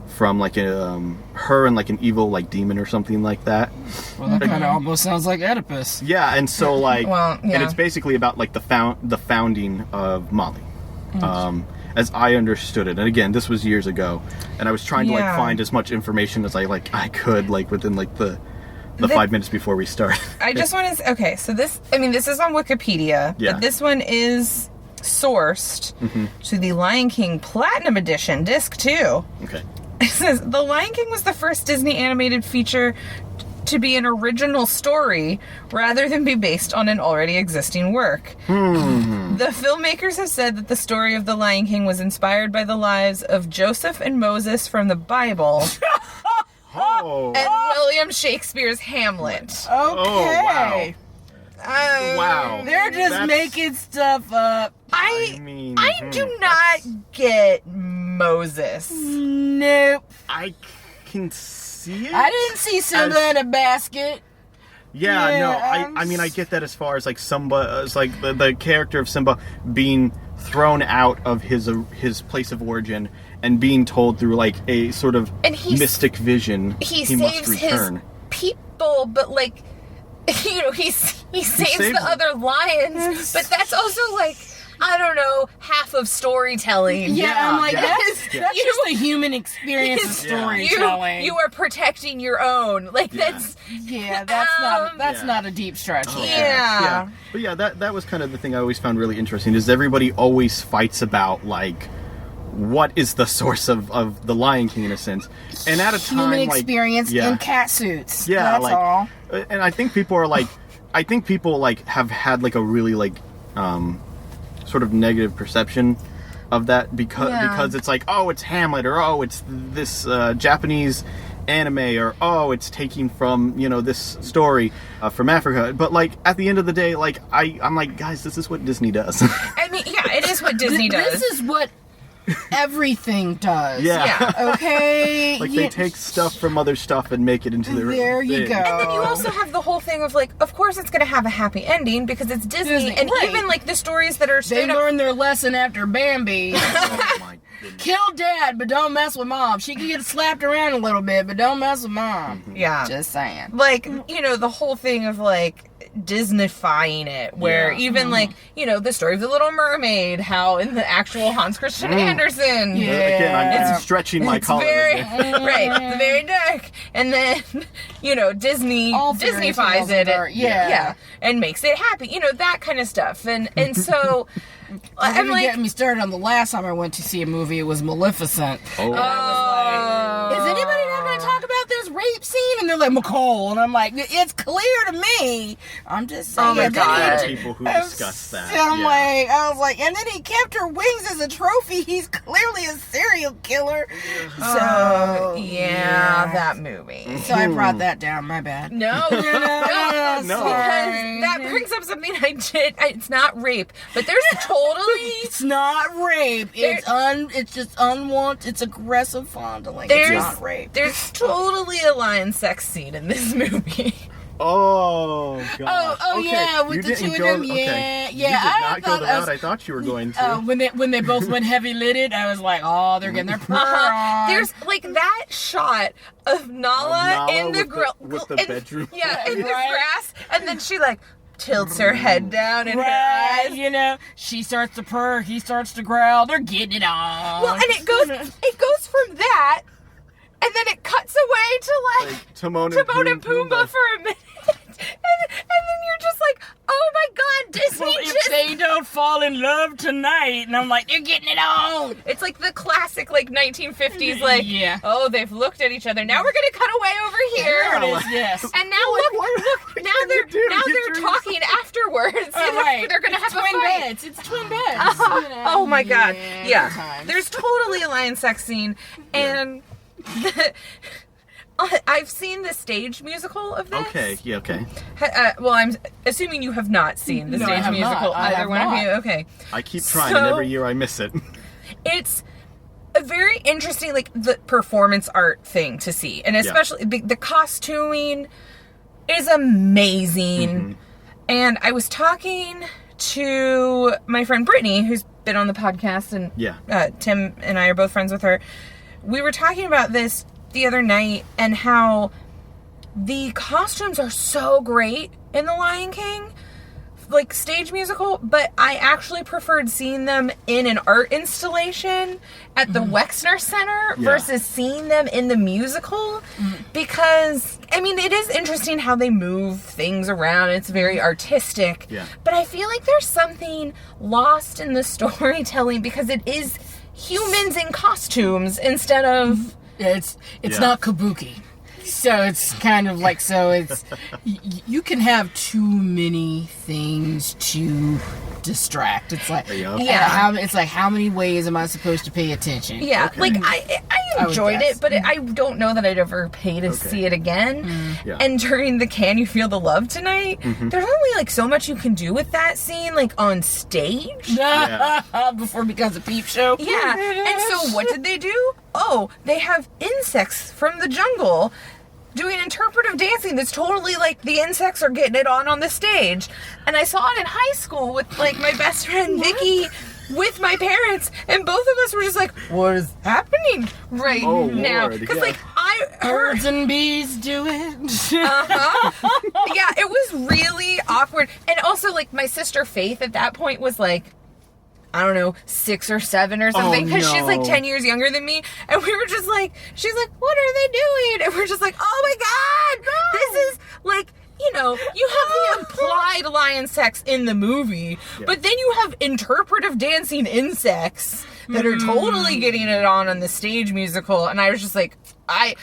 from like her and like an evil like demon or something like that. Well, that kind of almost sounds like Oedipus. Yeah, and so like, and it's basically about like the founding of Mali, as I understood it. And again, this was years ago, and I was trying to like find as much information as I could within like the 5 minutes before we start. I just want to. Okay, so this is on Wikipedia, but this one is sourced to the Lion King Platinum Edition, Disc 2. Okay. It says, The Lion King was the first Disney animated feature to be an original story rather than be based on an already existing work. The filmmakers have said that the story of The Lion King was inspired by the lives of Joseph and Moses from the Bible and William Shakespeare's Hamlet. Okay. Oh, wow. Wow. They're just making stuff up. I do not get Moses. Nope. I can see it. I didn't see Simba in a basket. Yeah, no. I get that as far as like Simba, as like the character of Simba being thrown out of his place of origin and being told through like a sort of mystic vision he must saves return. his people, but like, you know, he saves the other lions, but that's also like, I don't know, half of storytelling. Yeah, I'm like, that's you, just the human experience of storytelling. You are protecting your own. Like, that's not a deep stretch. Yeah. But yeah, that was kind of the thing I always found really interesting, is everybody always fights about, like, what is the source of the Lion King in a sense. And at a time, human experience in cat suits. Yeah, that's all. And I think people are like, have had like a really like, sort of negative perception of that because it's like, oh, it's Hamlet, or oh, it's this Japanese anime, or oh, it's taking from, you know, this story from Africa. But like at the end of the day, like I'm like, guys, this is what Disney does. I mean, yeah, it is what Disney does. This is what everything does. Yeah. Okay. Like they take stuff from other stuff and make it into their There you go. And then you also have the whole thing of like, of course it's going to have a happy ending because it's Disney. And even like the stories that are they learn their lesson after Bambi. Oh my goodness. Kill dad, but don't mess with mom. She can get slapped around a little bit, but don't mess with mom. Yeah. Just saying. Like, you know, the whole thing of like Disneyfying it, where even like, you know, the story of the Little Mermaid, how in the actual Hans Christian Andersen, again, I'm stretching my collar. Right, very dark, and then, you know, Disneyfies it, and makes it happy, you know, that kind of stuff, and so I'm like, getting me started on the last time I went to see a movie. It was Maleficent. Oh. And I was like, is anybody not going to talk about this rape scene? And they're like, McCall. And I'm like, it's clear to me. I'm just saying. Oh my God. People who discuss that. And I was like, and then he kept her wings as a trophy. He's clearly a serial killer. So, that movie. So I brought that down. My bad. No. Because that brings up something I did. It's not rape, but there's it's not rape. It's just unwanted. It's aggressive fondling. It's not rape. There's totally a lion sex scene in this movie. Oh, God. Oh, okay. yeah, with You the didn't two of go, them, yeah, okay. yeah. You did I not go thought the I route was- I thought you were going to. When they both went heavy-lidded, I was like, oh, they're getting their purr on. There's like that shot of Nala in the with grill with the in- bedroom. Yeah, in the Right. grass, and then she like tilts her head down and her Right, eyes. you know, she starts to purr, he starts to growl, they're getting it on. Well, and it goes from that, and then it cuts away to like Timon and Pumbaa for a minute. And then you're just like, oh my God, Disney Well, if just... they don't fall in love tonight, and I'm like, they're getting it on. It's like the classic, like, 1950s, like, Yeah. oh, they've looked at each other. Now we're going to cut away over here. There it is, yes. And now look, now they're talking afterwards. Oh, right. They're going to have twin a fight. beds. It's twin beds. You know. Oh my God. Yeah. Yeah. good times. There's totally a lion sex scene. And I've seen the stage musical of this. Okay, yeah, okay. Well, I'm assuming you have not seen the No, I stage have musical. not. I Either have one of not. you. Okay. I keep trying, and every year I miss it. It's a very interesting, like, the performance art thing to see. And especially the costuming is amazing. Mm-hmm. And I was talking to my friend Brittany, who's been on the podcast, and Tim and I are both friends with her. We were talking about this the other night and how the costumes are so great in The Lion King, like stage musical, but I actually preferred seeing them in an art installation at the Wexner Center versus seeing them in the musical, because I mean, it is interesting how they move things around. It's very artistic, but I feel like there's something lost in the storytelling because it is humans in costumes instead of It's not kabuki. So it's kind of like, you can have too many things to distract. It's like, it's like, how many ways am I supposed to pay attention? Yeah, like I enjoyed it, but I don't know that I'd ever pay to see it again. And during the Can You Feel the Love Tonight, there's only like so much you can do with that scene, like on stage. Before it becomes a peep show. Yeah, and so what did they do? Oh, they have insects from the jungle doing interpretive dancing that's totally like the insects are getting it on the stage. And I saw it in high school with like my best friend Vicky with my parents, and both of us were just like, what is happening right now? Because like Birds and bees do it. Yeah, it was really awkward. And also like my sister Faith at that point was like, I don't know, 6 or 7 or something, because she's like 10 years younger than me. And we were just like, she's like, what are they doing? And we're just like, oh my God, this is like, you know, you have the implied lion sex in the movie, but then you have interpretive dancing insects that are totally getting it on the stage musical. And I was just like, I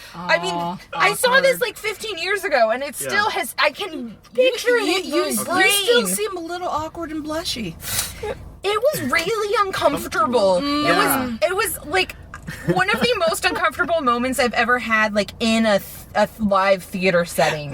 mean, I saw this like 15 years ago, and it still has, I can picture it in my brain. You still seem a little awkward and blushy. It was really uncomfortable. It was like one of the most uncomfortable moments I've ever had, like in a live theater setting.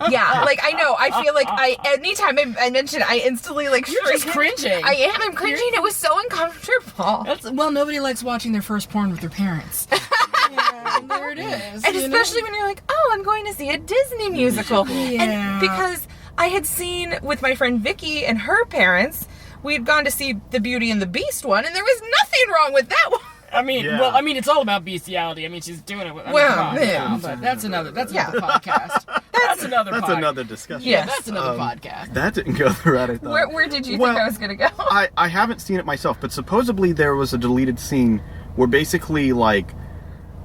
Yeah, like I know. I feel like anytime I mention it, I instantly like You're just cringing. I'm cringing. It was so uncomfortable. Well, nobody likes watching their first porn with their parents. And there it is. And especially when you're like, oh, I'm going to see a Disney musical. And because I had seen with my friend Vicky and her parents, we had gone to see the Beauty and the Beast one, and there was nothing wrong with that one. I mean, it's all about bestiality. I mean, she's doing it with but that's another podcast. That's another discussion. Yeah, that's another podcast. That didn't go the route I thought. Where did you think I was going to go? I haven't seen it myself, but supposedly there was a deleted scene where basically, like,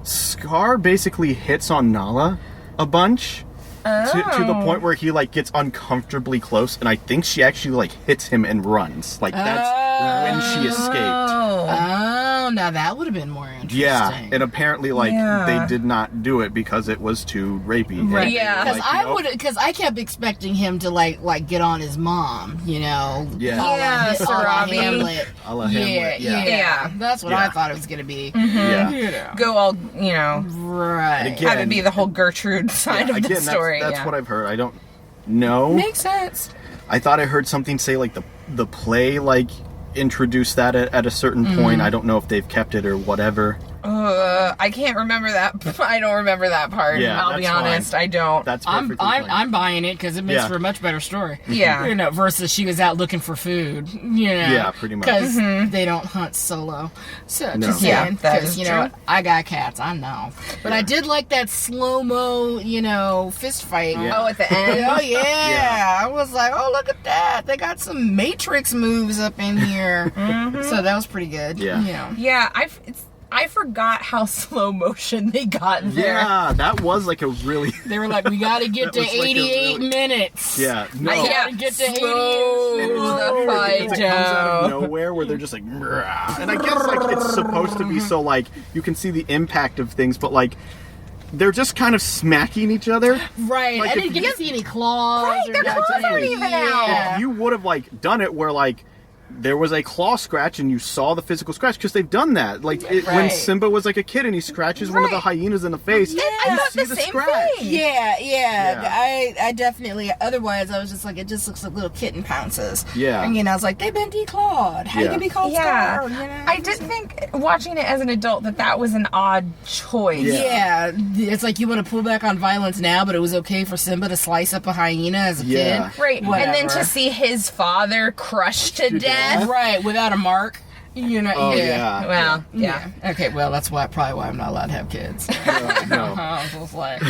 Scar basically hits on Nala a bunch. To the point where he like gets uncomfortably close, and I think she actually like hits him and runs. Like that's when she escaped. Oh, now that would have been more interesting. Yeah, and apparently like they did not do it because it was too rapey. Right. Because I kept expecting him to like get on his mom, you know. Yeah. Hamlet. A la Hamlet. Yeah. That's what I thought it was gonna be. Yeah. You know. Go all, you know. Right. Again, have it be the whole Gertrude side of the story. That's what I've heard. I don't know. Makes sense. I thought I heard something say like the play like introduced that at a certain point. I don't know if they've kept it or whatever. I can't remember that. I don't remember that part. Yeah, I'll be that's honest. fine. I don't. That's I'm perfectly fine. I'm buying it because it makes Yeah. for a much better story. Yeah. You know, versus she was out looking for food. You know. Yeah, pretty much. Because they don't hunt solo. So No. just Yeah, saying. that Because is you know, true. I got cats. I know. But I did like that slow mo, you know, fist fight. Yeah. Oh, at the end. Oh yeah. Yeah. I was like, oh look at that! They got some Matrix moves up in here, so that was pretty good. Yeah. You know. Yeah, I forgot how slow motion they got in there. Yeah, that was like a really... They were like, we got to get That to was like a 88 really- minutes. Yeah, no. gotta get to 88. slow the fight Because it comes out of down. nowhere where they're just like, "Mrrah." And I guess like it's supposed to be so like you can see the impact of things, but like they're just kind of smacking each other. Right. Like, I if didn't get you- to see any claws. Right, or their nothing. claws aren't even out. Yeah. You would have like done it where like there was a claw scratch and you saw the physical scratch because they've done that. Like when Right. Simba was like a kid and he scratches one of the Right. hyenas in the face. Yeah. I you thought see the same scratch. thing. Yeah. Yeah. I definitely. Otherwise, I was just like, it just looks like little kitten pounces. Yeah. And you know, I was like, they've been declawed. How you Yeah. can be called Yeah. scarred? You know? I did think, watching it as an adult, that was an odd choice. Yeah. Yeah, it's like you want to pull back on violence now, but it was okay for Simba to slice up a hyena as a Yeah. kid. Right, and then Whatever. to see his father crushed to death. Right, without a mark. You know, Oh yeah. yeah. Well, yeah. Okay, well, that's probably why I'm not allowed to have kids. No. I was just like,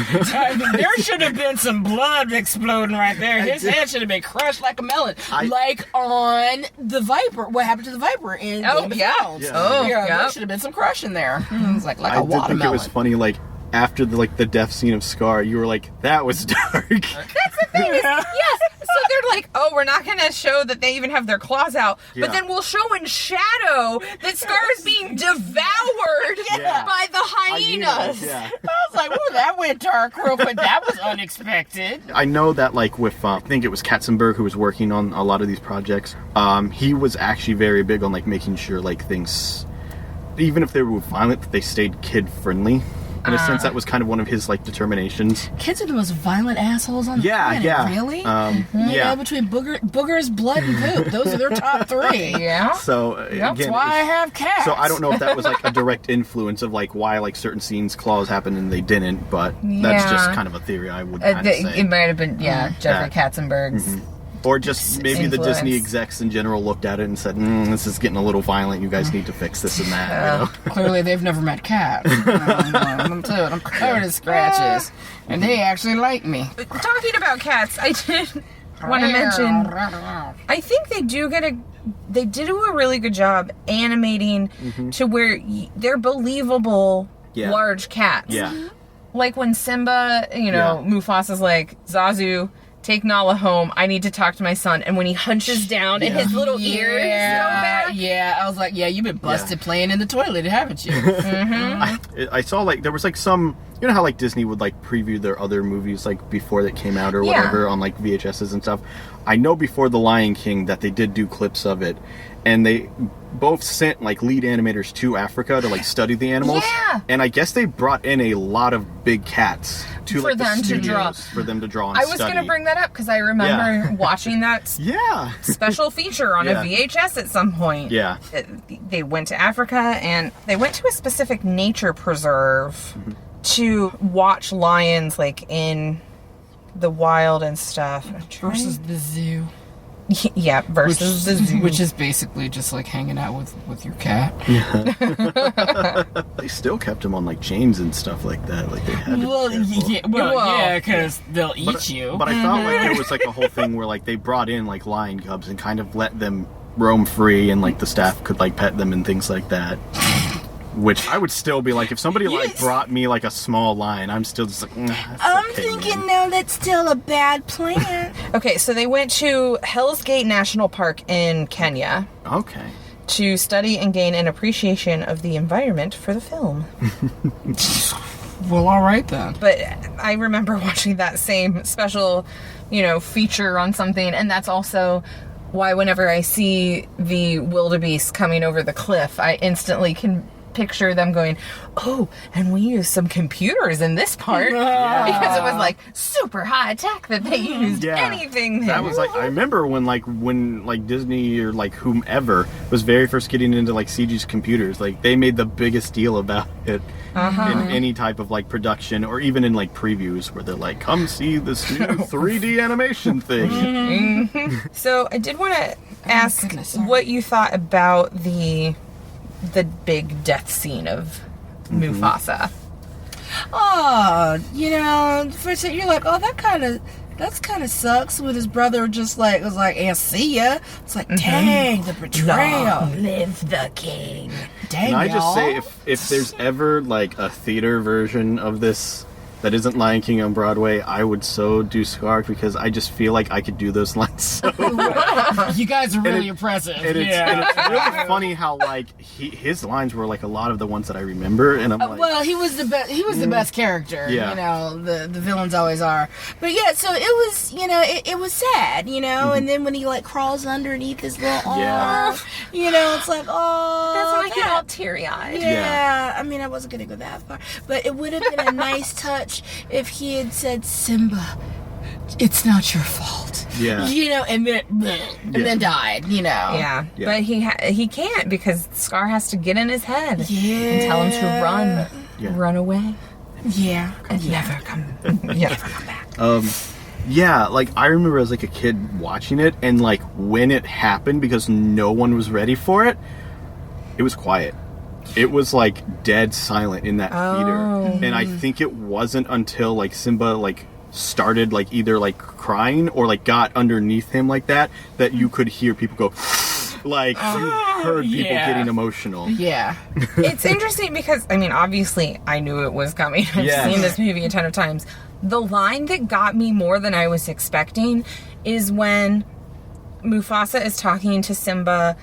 there should have been some blood exploding right there. His head should have been crushed like a melon, like on the Viper. What happened to the Viper in Oh, Game of yeah. Thrones? Yeah. Oh, yeah, there yep. should have been some crushing there. It was like I a did think watermelon. it was funny, like after the death scene of Scar, you were like, that was dark. That's the thing. Yes. So they're like, oh, we're not going to show that they even have their claws out, Yeah. but then we'll show in shadow that Scar is being devoured Yeah. by the hyenas. Yeah. I was like, "Ooh, that went dark real quick. That was unexpected." I know that like with I think it was Katzenberg who was working on a lot of these projects. He was actually very big on like making sure like things, even if they were violent, that they stayed kid friendly. In a sense, that was kind of one of his like determinations. Kids are the most violent assholes on the Yeah, planet. yeah. Really? Yeah. You know, between boogers, blood, and poop, those are their top three. Yeah. So That's again, why I it's- have cats. so I don't know if that was like a direct influence of like why like certain scenes claws happened and they didn't, but that's Yeah. just kind of a theory I would kind of say. It might have been, Jeffrey Yeah. Katzenberg's. Or just maybe the influence. Disney execs in general looked at it and said, this is getting a little violent. You guys need to fix this and that. You know? Clearly, they've never met cats. I'm covered in scratches, and they actually like me. Talking about cats, I did want to mention, I think they do a really good job animating to where they're believable Yeah. large cats. Yeah. Like when Simba, Mufasa's like, Zazu, take Nala home. I need to talk to my son. And when he hunches down and his little ears go back. Yeah, I was like, you've been busted playing in the toilet, haven't you? I saw like there was like some, you know how like Disney would like preview their other movies like before they came out or Yeah. whatever on like VHSs and stuff. I know before The Lion King that they did do clips of it, and they both sent like lead animators to Africa to like study the animals. Yeah. And I guess they brought in a lot of big cats to For like the them to studios draw. for them to draw and I was study. going to bring that up because I remember watching that Yeah. special feature on Yeah. a VHS at some point. Yeah. They went to Africa and they went to a specific nature preserve to watch lions like in the wild and stuff. Versus the zoo. Yeah, versus the zoo. Which is basically just like hanging out with your cat. They still kept him on like chains and stuff like that. Like they had to be careful. Well, because they'll eat you. But I thought like there was like a whole thing where like they brought in like lion cubs and kind of let them roam free, and like the staff could like pet them and things like that. Which I would still be like, if somebody like Yes. brought me like a small lion, I'm still just like, that's I'm okay, thinking man. now that's still a bad plan. Okay, so they went to Hell's Gate National Park in Kenya Okay. to study and gain an appreciation of the environment for the film. Well, all right then. But I remember watching that same special, feature on something, and that's also why whenever I see the wildebeest coming over the cliff, I instantly can picture them going, oh, and we used some computers in this part because it was like super high tech that they used anything. That was like, I remember when Disney or like whomever was very first getting into like CG's computers, like they made the biggest deal about it in any type of like production or even in like previews where they're like, come see this new 3D animation thing. So I did want to ask what you thought about the big death scene of Mufasa. Oh, you know, first you're like, oh, that kind of sucks. With his brother just like was like, "And see ya." It's like, dang, the betrayal. Long live the king. Dang, Can I just y'all. say, if there's ever like a theater version of this that isn't Lion King on Broadway, I would so do Scar because I just feel like I could do those lines so well. You guys are really impressive. And it's really funny how like his lines were like a lot of the ones that I remember, and I'm like, well, he was the best. He was the best character. Yeah. You know, the villains always are. But yeah, so it was, you know, it was sad, you know. And then when he like crawls underneath his little arm, you know, it's like, oh, That's when I get all teary-eyed. Yeah, I mean, I wasn't gonna go that far, but it would have been a nice touch if he had said, Simba, it's not your fault. Yeah. You know, and then died, you know. Yeah. But he can't because Scar has to get in his head and tell him to run away, and never come back. Yeah, like I remember as like a kid watching it, and like when it happened, because no one was ready for it, it was quiet. It was like dead silent in that theater, and I think it wasn't until like Simba like started like either like crying or like got underneath him like that you could hear people go like you heard people getting emotional. Yeah. It's interesting because I mean obviously I knew it was coming. I've seen this movie a ton of times. The line that got me more than I was expecting is when Mufasa is talking to Simba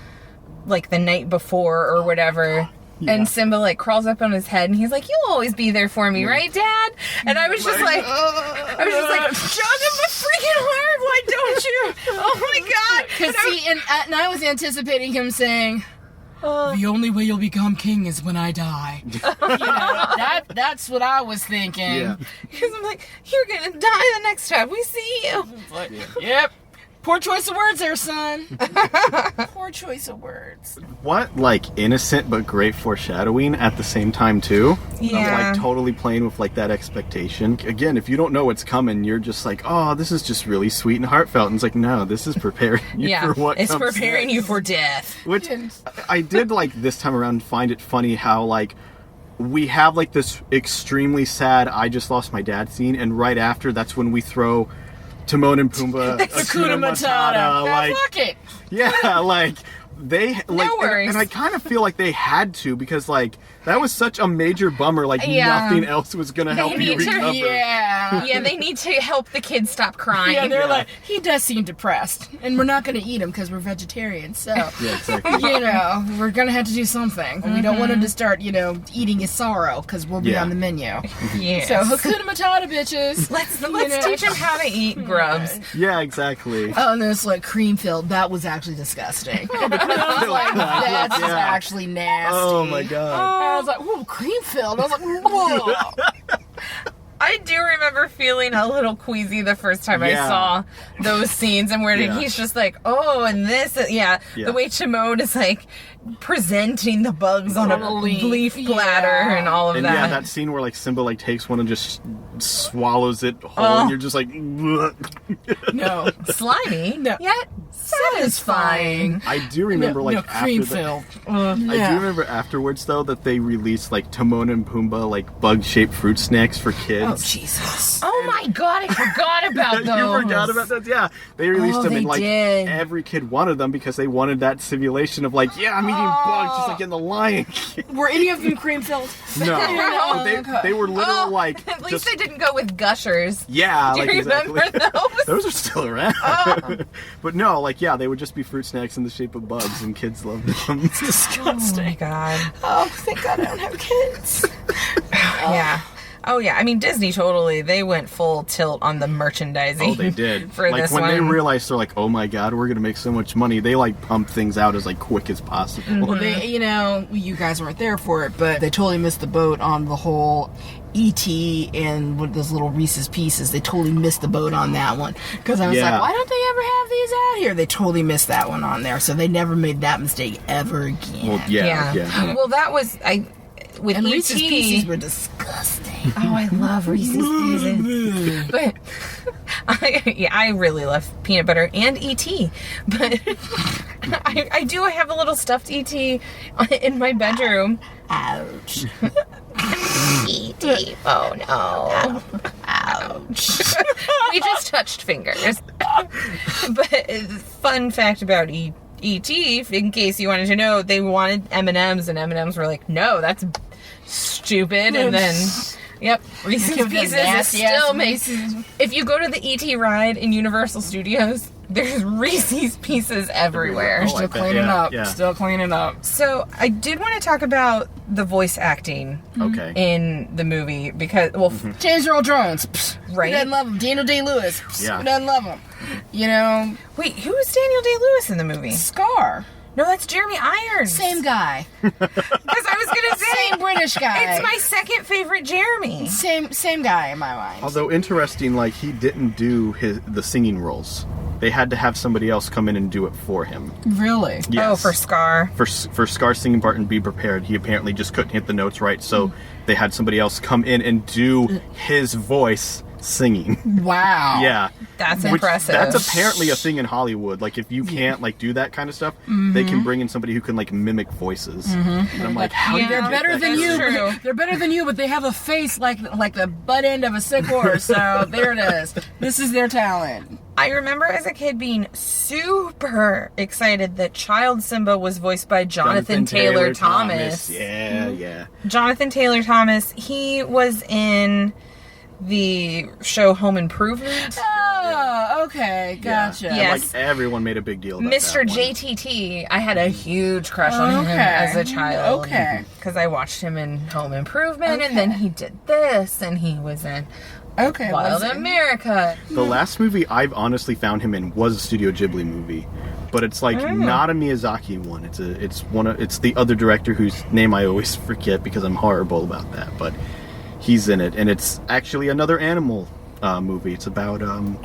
like the night before or whatever. And Simba like crawls up on his head and he's like, "You'll always be there for me, right, Dad?" And I was just like, "Shove him a freaking heart! Why don't you? Oh my God!" Because see, and I was anticipating him saying, "The only way you'll become king is when I die." You know, that's what I was thinking. Yeah. Because I'm like, "You're gonna die the next time we see you." Like, yep. Poor choice of words there, son. Poor choice of words. What like innocent but great foreshadowing at the same time too. Yeah. Of like totally playing with like that expectation. Again, if you don't know what's coming, you're just like, oh, this is just really sweet and heartfelt. And it's like, no, this is preparing you for what it's comes preparing next. you for death. Which I did like this time around find it funny how like we have like this extremely sad I just lost my dad scene, and right after that's when we throw Timon and Pumbaa Hakuna Matata. like Fuck it. yeah, like they like No worries. and I kind of feel like they had to because like that was such a major bummer, like nothing else was gonna help you need to- recover. Yeah, they need to help the kids stop crying. Yeah, they're like, he does seem depressed, and we're not going to eat him because we're vegetarians. So, Yeah, exactly. you know, we're going to have to do something. We don't want him to start, you know, eating his sorrow because we'll be on the menu. Yes. So, Hakuna Matata, bitches. let's You know? teach them how to eat grubs. Yeah, exactly. Oh, and there's like cream filled. That was actually disgusting. I was like, that's actually nasty. Oh my god. I was like, whoa, cream filled. I was like, whoa. I do remember feeling a little queasy the first time I Yeah. saw those scenes, and where Yeah. he's just like, "Oh, and this, Yeah. the way Timon is like presenting the bugs on a leaf platter and all of And that." yeah, that scene where like Simba like takes one and just swallows it whole, and you're just like, No. slimy, No. yet satisfying. I do remember like no, cream after that. filled. I do remember afterwards though that they released like Timon and Pumbaa like bug-shaped fruit snacks for kids. Oh, Jesus. Oh my God, I forgot about those. You forgot about that? Yeah, they released them, they and like did. every kid wanted them because they wanted that simulation of like, yeah, I'm eating bugs just like in the Lion King. Were any of them cream filled? No, No. they were literal like At least just they didn't go with gushers. yeah, Do like you remember exactly. those? Those are still around. But no, like yeah, they would just be fruit snacks in the shape of bugs, and kids loved them. Oh my Disgusting. God. Oh, thank God I don't have kids. Yeah. Oh, yeah. I mean, Disney totally, they went full tilt on the merchandising. Oh, they did. For like, this when one. they realized, they're like, oh my god, we're going to make so much money, they, like, pump things out as, like, quick as possible. Well, they, you guys weren't there for it, but they totally missed the boat on the whole E.T. and with those little Reese's Pieces. They totally missed the boat on that one. Because I was like, why don't they ever have these out here? They totally missed that one on there. So they never made that mistake ever again. Well, yeah. Well, that was... With And E.T. Reese's Pieces were disgusting. Oh, I love Reese's Pieces. But I really love peanut butter and E.T. But I do have a little stuffed E.T. in my bedroom. Ouch. E.T. Oh no. Ouch. We just touched fingers. But fun fact about E.T., in case you wanted to know, they wanted M&Ms, and M&Ms were like, no, that's stupid. And then, yep, Reese's Pieces is still making. If you go to the E.T. ride in Universal Studios, there's Reese's Pieces everywhere. Still cleaning up. Still cleaning up. So I did want to talk about the voice acting in the movie because, well, James Earl Jones. Psst, right? Who doesn't love him? Daniel Day-Lewis. Psst, who doesn't love him? Wait, who is Daniel Day-Lewis in the movie? Scar. No, that's Jeremy Irons. Same guy. Because I was gonna say Same British guy. it's my second favorite Jeremy. Same guy in my mind. Although interesting, like, he didn't do the singing roles. They had to have somebody else come in and do it for him. Really? Yes. Oh, for Scar. For Scar's singing part and Be Prepared, he apparently just couldn't hit the notes right, so they had somebody else come in and do his voice singing. Wow. Yeah. That's impressive. That's apparently a thing in Hollywood. Like, if you can't, like, do that kind of stuff, they can bring in somebody who can, like, mimic voices. And I'm like, how do you They're do better that? than you. True. They're better than you, but they have a face like the butt end of a sick horse. So there it is. This is their talent. I remember as a kid being super excited that Child Simba was voiced by Jonathan Taylor Thomas. Yeah. Jonathan Taylor Thomas, he was in the show Home Improvement. Oh, okay. Gotcha. Yeah. Yes. Like, everyone made a big deal about Mr. that one. JTT, I had a huge crush on him as a child. Okay. Because I watched him in Home Improvement, and then he did this, and he was in Wild America. The last movie I've honestly found him in was a Studio Ghibli movie, but it's like not a Miyazaki one. It's the other director whose name I always forget because I'm horrible about that. But he's in it, and it's actually another animal movie. It's about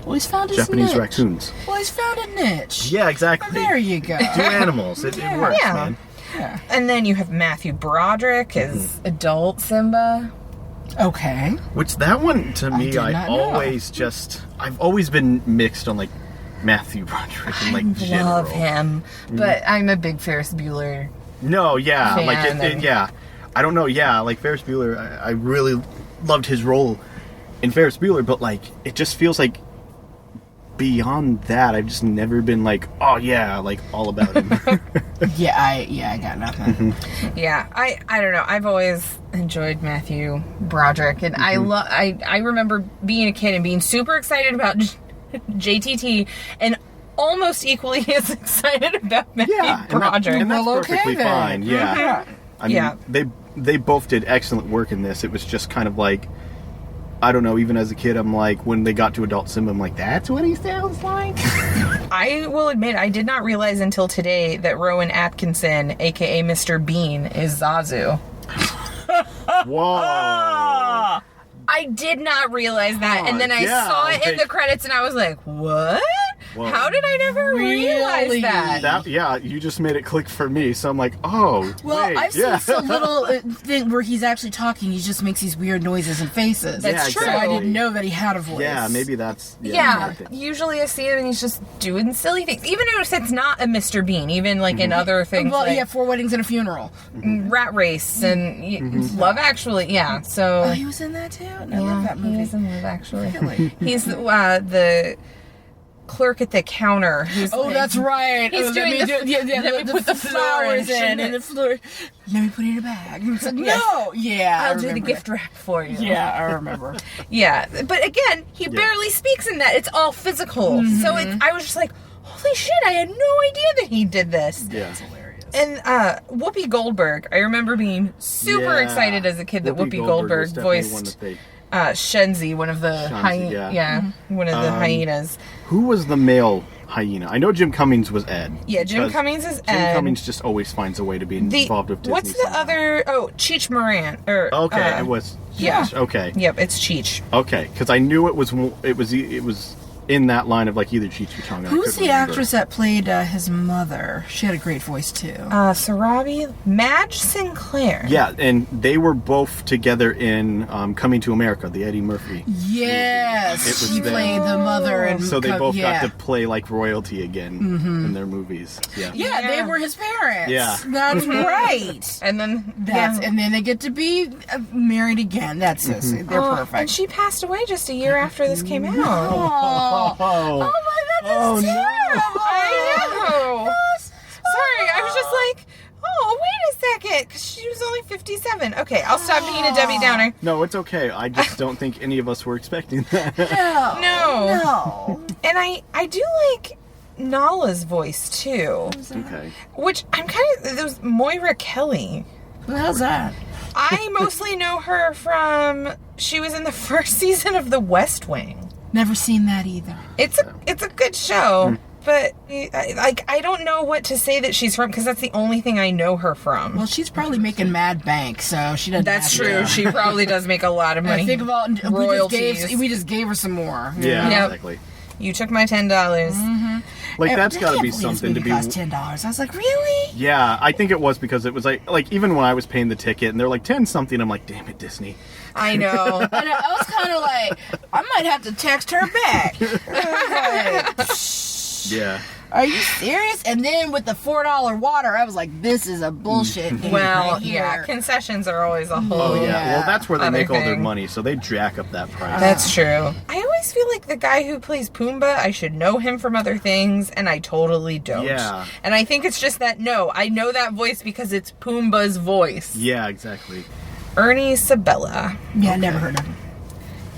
He's found his Japanese niche. raccoons. Well, he's found a niche. Yeah, exactly. There you go. Do animals. It works, Yeah. man. Yeah. And then you have Matthew Broderick as adult Simba. Okay. Which that one to me, did not know. I've always been mixed on like Matthew Broderick and like general. Love him, but I'm a big Ferris Bueller. No, yeah, fan, like and- yeah. I don't know, yeah, like Ferris Bueller. I really loved his role in Ferris Bueller, but like it just feels like beyond that, I've just never been like, oh yeah, like all about him. I got nothing. Yeah, I don't know. I've always enjoyed Matthew Broderick, and I remember being a kid and being super excited about JTT, and almost equally as excited about Matthew Broderick. And that's Well, okay perfectly then. fine. Yeah, I mean, Yeah. they both did excellent work in this. It was just kind of like, I don't know, even as a kid, I'm like, when they got to Adult Simba, I'm like, that's what he sounds like? I will admit, I did not realize until today that Rowan Atkinson, aka Mr. Bean, is Zazu. Whoa. I did not realize that, and then I saw it in the credits, and I was like, what? Whoa. How did I never realize Really? that? You just made it click for me, so I'm like, oh, Well, wait, I've seen some little thing where he's actually talking. He just makes these weird noises and faces. That's true. So I didn't know that he had a voice. Yeah, maybe that's... Yeah, usually I see him and he's just doing silly things. Even if it's not a Mr. Bean, even like in other things Well, like yeah, 4 Weddings and a Funeral. Rat Race and Love Actually, yeah. So Oh, he was in that too? No, I love that movie. he is in Love Actually. Really? He's the clerk at the counter. Who's Oh, like- that's right. He's doing let the- me let me put the flowers flour in. and the floor. Let me put it in a bag. It's like, Yes. no, yeah, I'll I do the remember gift wrap for you. that. Yeah, I remember. Yeah, but again, he barely speaks in that. It's all physical. So I was just like, holy shit, I had no idea that he did this. Yeah. It's hilarious. And Whoopi Goldberg. I remember being super excited as a kid that Whoopi Goldberg voiced Shenzi, one of the one of the hyenas. Who was the male hyena? I know Jim Cummings was Ed. Yeah, Jim Cummings is Ed. Jim Cummings just always finds a way to be involved with Disney. What's the other? Oh, Cheech Marin. It was. Yeah. Okay. Yep, it's Cheech. Okay, because I knew it was in that line of like either Cheech or Chong. Who's the actress that played his mother? She had a great voice too. Sarabi Madge Sinclair. Yeah, and they were both together in Coming to America, the Eddie Murphy. Yes, she played the mother, and so they both got to play like royalty again in their movies. Yeah, they were his parents. Yeah, that's right. And then and then they get to be married again. That's it. They're perfect. And she passed away just a year after this came out. Oh my God, that's terrible. I know. Sorry, I was just like, wait a second, because she was only 57. Okay, I'll stop being a Debbie Downer. No, it's okay. I just don't think any of us were expecting that. No. And I do like Nala's voice, too. Okay. Which I'm there was Moira Kelly. Who the hell's that? I mostly know her from, she was in the first season of The West Wing. Never seen that either. It's a good show, but I don't know what to say that she's from because that's the only thing I know her from. Well, she's probably making mad bank, so she doesn't. That's true. She probably does make a lot of money. I think about royalties. We just gave her some more. Yeah, exactly. You took my $10. Like that's got to be something to be. Cost $10. I was like, really? Yeah, I think it was because it was like even when I was paying the ticket and they're like 10 something, I'm like, damn it, Disney. I know. I was kind of like, I might have to text her back. Yeah. Are you serious? And then with the $4 water, I was like, this is a bullshit game. Well, right here. concessions are always a whole. Oh yeah. Well, that's where they make all their thing. money, so they jack up that price. That's true. I always feel like the guy who plays Pumbaa, I should know him from other things, and I totally don't. Yeah. And I think it's just that, I know that voice because it's Pumbaa's voice. Yeah, exactly. Ernie Sabella. Yeah, never heard of him.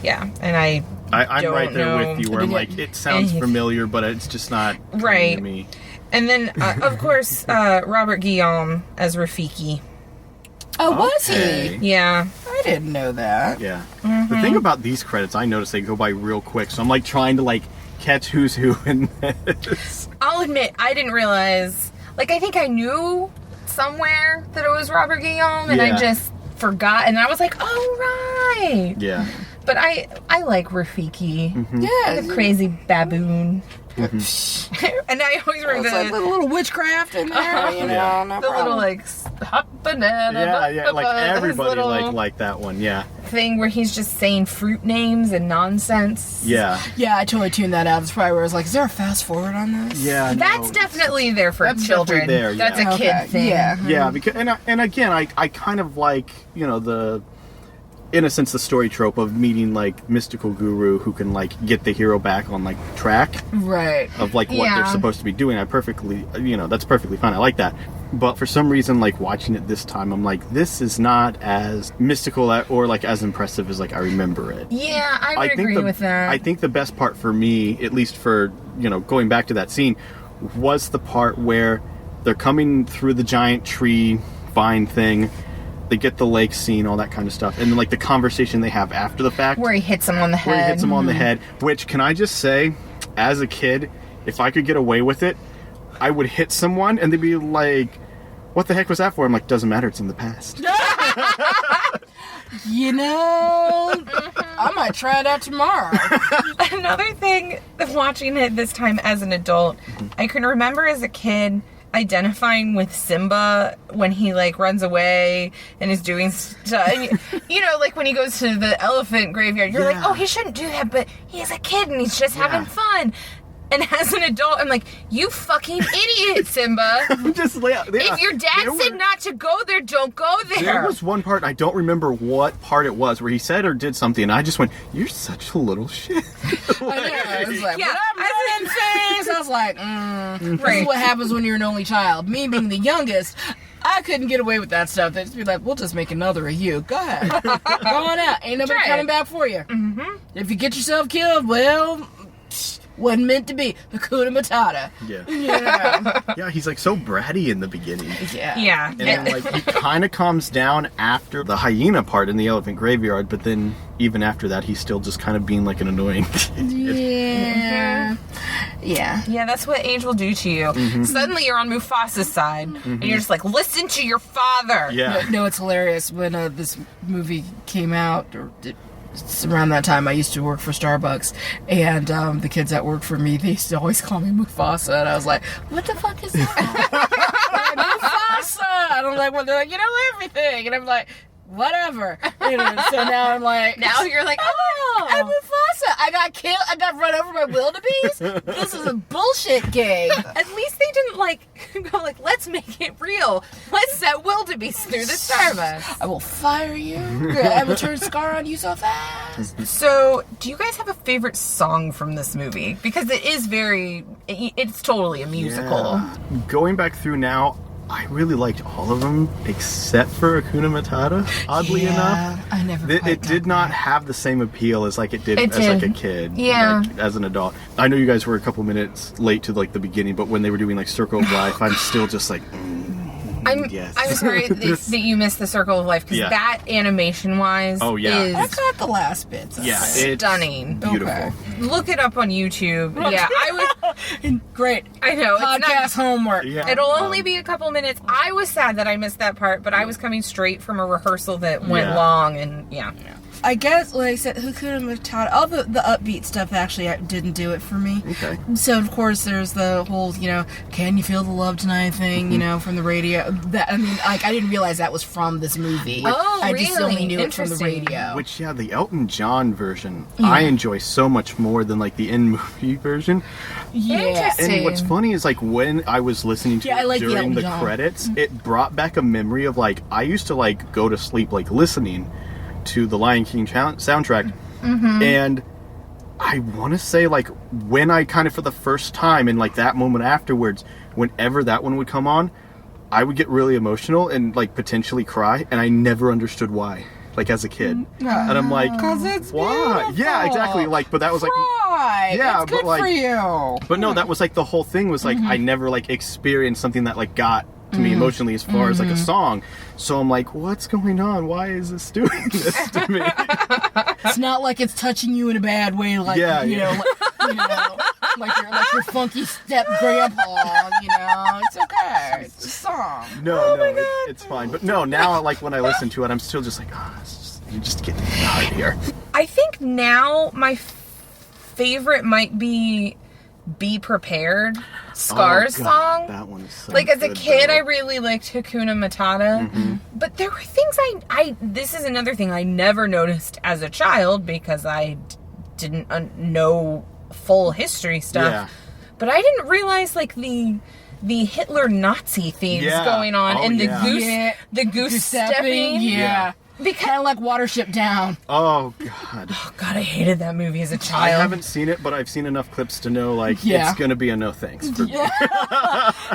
Yeah, and I'm right there with you, where I'm like, it sounds familiar, but it's just not right to me. And then, of course, Robert Guillaume as Rafiki. Oh, was he? Yeah. I didn't know that. Yeah. The thing about these credits, I noticed they go by real quick, so I'm like trying to like catch who's who in this. I'll admit, I didn't realize. Like, I think I knew somewhere that it was Robert Guillaume, and I just forgot, and I was like, oh, right. Yeah. But I like Rafiki. Yeah. The crazy baboon. And I always remember like a little witchcraft in there, you know, no the problem. little like hot banana. Yeah, like everybody little like that one, yeah. Thing where he's just saying fruit names and nonsense. Yeah. Yeah, I totally tuned that out. It's probably where I was like, is there a fast forward on this? Yeah. That's definitely there for that's children. Definitely there, That's a kid thing. Yeah. Yeah, because and again, I kind of like, you know, in a sense, the story trope of meeting like mystical guru who can like get the hero back on like track, right? Of like what they're supposed to be doing. That's perfectly fine. I like that. But for some reason, like watching it this time, I'm like, this is not as mystical or like as impressive as like I remember it. Yeah, I would agree with that. I think the best part for me, at least for going back to that scene, was the part where they're coming through the giant tree vine thing. They get the lake scene, all that kind of stuff. And then, like, the conversation they have after the fact. Where he hits him on the head. Which, can I just say, as a kid, if I could get away with it, I would hit someone and they'd be like, what the heck was that for? I'm like, doesn't matter, it's in the past. I might try it out tomorrow. Another thing, watching it this time as an adult, I can remember as a kid identifying with Simba when he like runs away and is doing stuff, and like when he goes to the elephant graveyard, you're like, oh, he shouldn't do that, but he's a kid and he's just having fun. And as an adult, I'm like, you fucking idiot, Simba. If your dad said not to go there, don't go there. There was one part, I don't remember what part it was, where he said or did something, and I just went, you're such a little shit. I was like, yeah, I was like, this is what happens when you're an only child. Me being the youngest, I couldn't get away with that stuff. They'd just be like, we'll just make another of you. Go ahead. Go on out. Ain't nobody coming back for you. Mm-hmm. If you get yourself killed, well, Wasn't meant to be. Hakuna Matata. Yeah. Yeah. Yeah, he's like so bratty in the beginning. Yeah. Yeah. And then like he kind of calms down after the hyena part in the elephant graveyard, but then even after that he's still just kind of being like an annoying kid. Yeah. Yeah. Yeah, that's what age will do to you. Suddenly you're on Mufasa's side, and you're just like, listen to your father. Yeah. No, it's hilarious. When this movie came out, it's around that time, I used to work for Starbucks, and the kids that worked for me, they used to always call me Mufasa, and I was like, what the fuck is that? Mufasa! And I'm like, well, they're like, you know everything, and I'm like, whatever. You know, so now I'm like, Now you're like, oh. I'm Mufasa. I got killed. I got run over by wildebeest. This is a bullshit game. At least they didn't go like, let's make it real. Let's set wildebeest through the Starbucks. I will fire you. I will turn Scar on you so fast. So, do you guys have a favorite song from this movie? Because it's totally a musical. Yeah. Going back through now, I really liked all of them except for Hakuna Matata, oddly enough. I never It did not have the same appeal as like it did It as like a did. kid. Yeah. Like, as an adult. I know you guys were a couple minutes late to like the beginning, but when they were doing like Circle of Life, I'm still just like, yes. I'm sorry that you missed the Circle of Life, because Yeah. that animation-wise Oh, yeah. is I got the last bits. Yeah, it's stunning. beautiful. Okay. Look it up on YouTube. Yeah, Great. I know. It's not, Podcast homework. Yeah. it'll only be a couple minutes. I was sad that I missed that part, but I was coming straight from a rehearsal that went Yeah. long, and yeah. I guess, like I said, Hakuna Matata, all the upbeat stuff actually didn't do it for me. Okay. So, of course, there's the whole, can you feel the love tonight thing, from the radio. I didn't realize that was from this movie. Oh, I just really? only knew it from the Interesting. radio. Which, yeah, the Elton John version, I enjoy so much more than like the in-movie version. Interesting. And what's funny is like when I was listening to I it like the during Elton the John. credits, it brought back a memory of like I used to like go to sleep like listening to the Lion King soundtrack, and I want to say like when I kind of for the first time and like that moment afterwards, whenever that one would come on, I would get really emotional and like potentially cry, and I never understood why. Like as a kid, and I'm like, 'Cause it's why? beautiful. Yeah, exactly. Like, but that was like. Right. Yeah, it's but, good like- for you. But no, that was like the whole thing was like I never like experienced something that like got to me emotionally as far as like a song. So I'm like, what's going on? Why is this doing this to me? It's not like it's touching you in a bad way, like Yeah, you yeah. know, like your funky step grandpa. It's okay. It's a song. No, it's fine. But no, now like when I listen to it, I'm still just like, you just get out of here. I think now my favorite might be Be Prepared, Scar's Oh, God, song. That one is so Like, as a good, kid, though. I really liked Hakuna Matata. But there were things this is another thing I never noticed as a child because I didn't know full history stuff. Yeah. But I didn't realize, like, the Hitler Nazi themes Yeah. going on Oh, and the yeah. goose, Yeah. the goose stepping. Yeah. Kind of like Watership Down. Oh God. God, I hated that movie as a I child. haven't seen it, but I've seen enough clips to know like Yeah. it's gonna be a no thanks for me.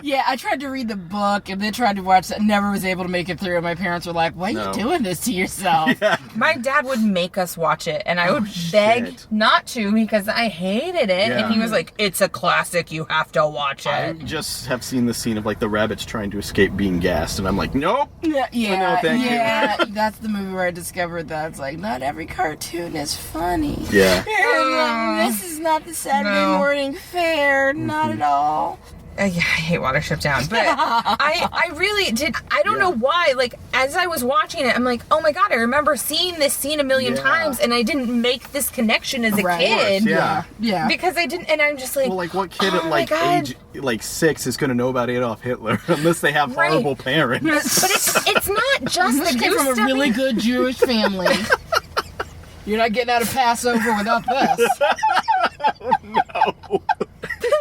Yeah, I tried to read the book and then tried to watch it. Never was able to make it through. And my parents were like, "Why are No. you doing this to yourself?" My dad would make us watch it, and I would beg shit. not to because I hated it. Yeah. And he was like, "It's a classic. You have to watch I it." just have seen the scene of like the rabbits trying to escape being gassed, and I'm like, nope. Yeah, thank you. yeah. That's the movie where I discovered that it's like not every cartoon is funny. Yeah. This is not the Saturday No. morning fare, not at all. Yeah, I hate Watership Down, but I really did. I don't know why. Like, as I was watching it, I'm like, oh my God, I remember seeing this scene a million Yeah. times, and I didn't make this connection as a Right. kid. Yeah. Yeah. Because I didn't, and I'm just like, Well, like what kid oh at my like God. age like 6 is gonna know about Adolf Hitler unless they have Right. horrible parents? But it's not just This the came goose from a stepping. really good Jewish family. You're not getting out of Passover without this.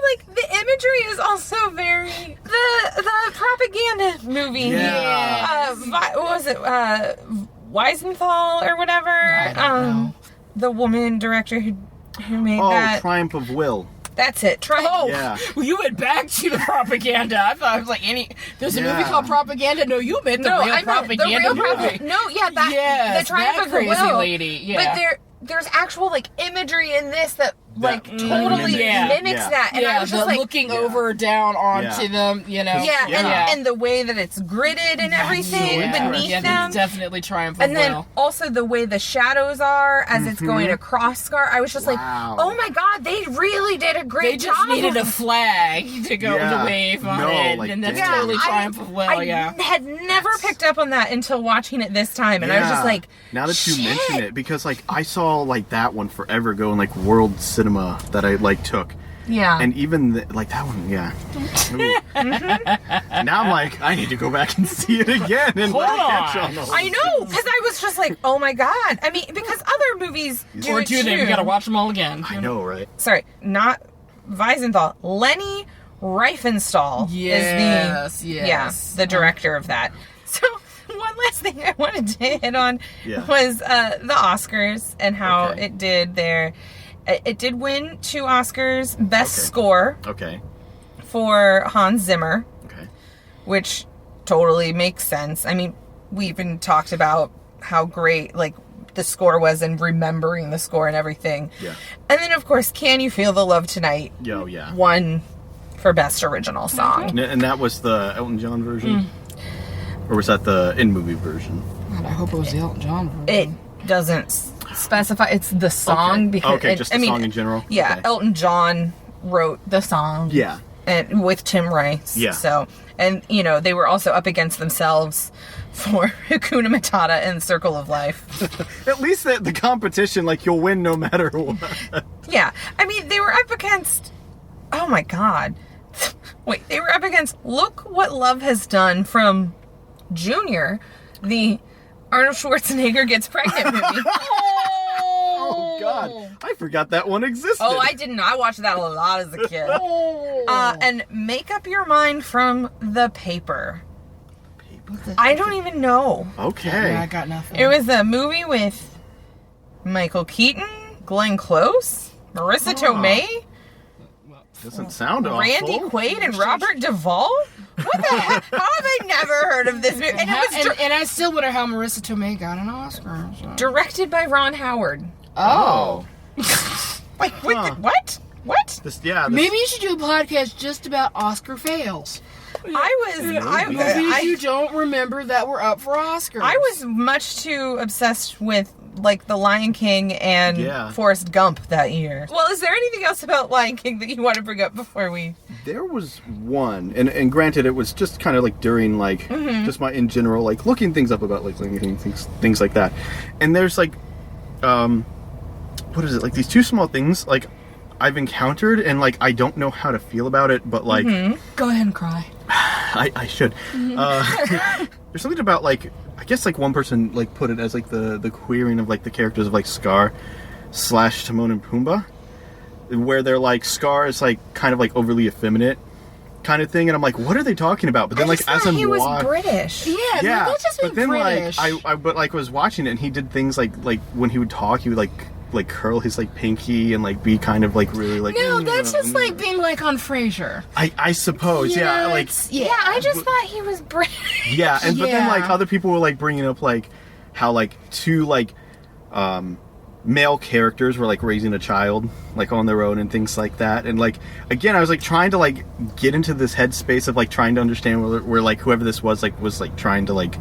Like, the imagery is also very the propaganda movie. Yeah. What was it? Weisenthal or whatever. I don't know. The woman director who made Oh, that. Triumph of Will. That's it. Oh, Yeah. well, you went back to the propaganda. I thought it was like there's a movie Yeah. called Propaganda. No, you meant the No, real I meant propaganda the real movie. propaganda. No, yeah, that Yes, the Triumph that of the crazy Will. lady, yeah. But there's actual like imagery in this that like totally mimics that, and I was just like looking over or down onto them, and the way that it's gridded and everything beneath them, definitely triumph. And then also the way the shadows are as it's going across Scar, I was just like, oh my god, they really did a great job. They just needed a flag to go to wave on it, and that's totally triumph of well. I had never picked up on that until watching it this time, and I was just like, now that you mention it, because like I saw like that one forever ago in like World Cinema that I like took. Yeah. And even like that one, Now I'm like, I need to go back and see it again. And Hold on. I know, because I was just like, oh my god. I mean, because other movies do it too. We gotta watch them all again. I know, right? Sorry, not Wiesenthal. Lenny Riefenstahl is the director of that. So one last thing I wanted to hit on was the Oscars and how it did there. It did win 2 Oscars. Best Score. Okay. For Hans Zimmer. Okay. Which totally makes sense. I mean, we even talked about how great, like, the score was and remembering the score and everything. Yeah. And then, of course, Can You Feel the Love Tonight? Won for Best Original Song. And that was the Elton John version? Or was that the in-movie version? God, I hope it was the Elton John version. It doesn't specify. It's the song because just the song in general. Yeah, okay. Elton John wrote the song. Yeah, and with Tim Rice. Yeah. So, and you know, they were also up against themselves for Hakuna Matata and Circle of Life. At least the competition, like you'll win no matter what. Yeah, I mean, they were up against. Oh my God! Wait, they were up against Look What Love Has Done from Junior, the Arnold Schwarzenegger Gets Pregnant movie. Oh God, I forgot that one existed. Oh, I didn't. I watched that a lot as a kid. And Make Up Your Mind from The Paper. I don't even know. Okay. Yeah, I got nothing. It was a movie with Michael Keaton, Glenn Close, Marissa Tomei, doesn't sound awful. Randy Quaid, and Robert Duvall. What the heck? How have I never heard of this movie? And, and I still wonder how Marissa Tomei got an Oscar. So. Directed by Ron Howard. Oh. Wait, what? What? Maybe you should do a podcast just about Oscar fails. I you don't remember that were up for Oscars. I was much too obsessed with like The Lion King and Forrest Gump that year. Well, is there anything else about Lion King that you want to bring up before we? There was one, and granted, it was just kind of like during like just my in general like looking things up about like things like that, and there's like, what is it, like these 2 small things like I've encountered and like I don't know how to feel about it, but like go ahead and cry. I should. There's something about like I guess like one person like put it as like the queering of like the characters of like Scar / Timon and Pumbaa, where they're like Scar is like kind of like overly effeminate kind of thing, and I'm like, what are they talking about? But then like as I'm he was British. Yeah, that's just but then British. like I was watching it and he did things like when he would talk, he would like curl his like pinky and like be kind of like really like no, that's just like being like on Frasier. I suppose I just thought he was British. Yeah, and but then like other people were like bringing up like how like 2 like male characters were like raising a child like on their own and things like that, and like again I was like trying to like get into this headspace of like trying to understand where like whoever this was like trying to like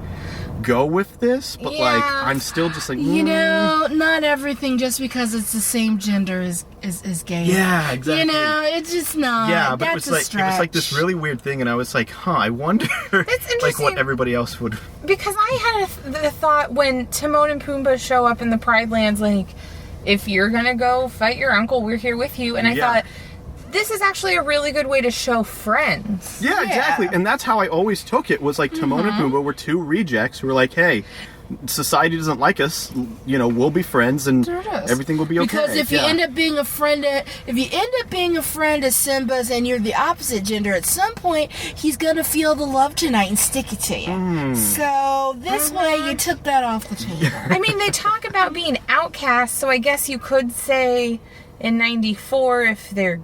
go with this, but like I'm still just like you know, not everything just because it's the same gender is gay. Yeah, exactly. You know, it's just not. Yeah, but that's it was like this really weird thing, and I was like, I wonder like what everybody else would. Because I had the thought when Timon and Pumbaa show up in the Pride Lands, like, if you're gonna go fight your uncle, we're here with you, and I thought, this is actually a really good way to show friends. Yeah, exactly. And that's how I always took it, was like Timon and Pumbaa were 2 rejects who were like, hey, society doesn't like us, you know, we'll be friends and everything will be okay. Because if you end up being a friend of Simba's and you're the opposite gender, at some point he's gonna feel the love tonight and stick it to you. So this way you took that off the table. I mean, they talk about being outcasts, so I guess you could say in 94 if they're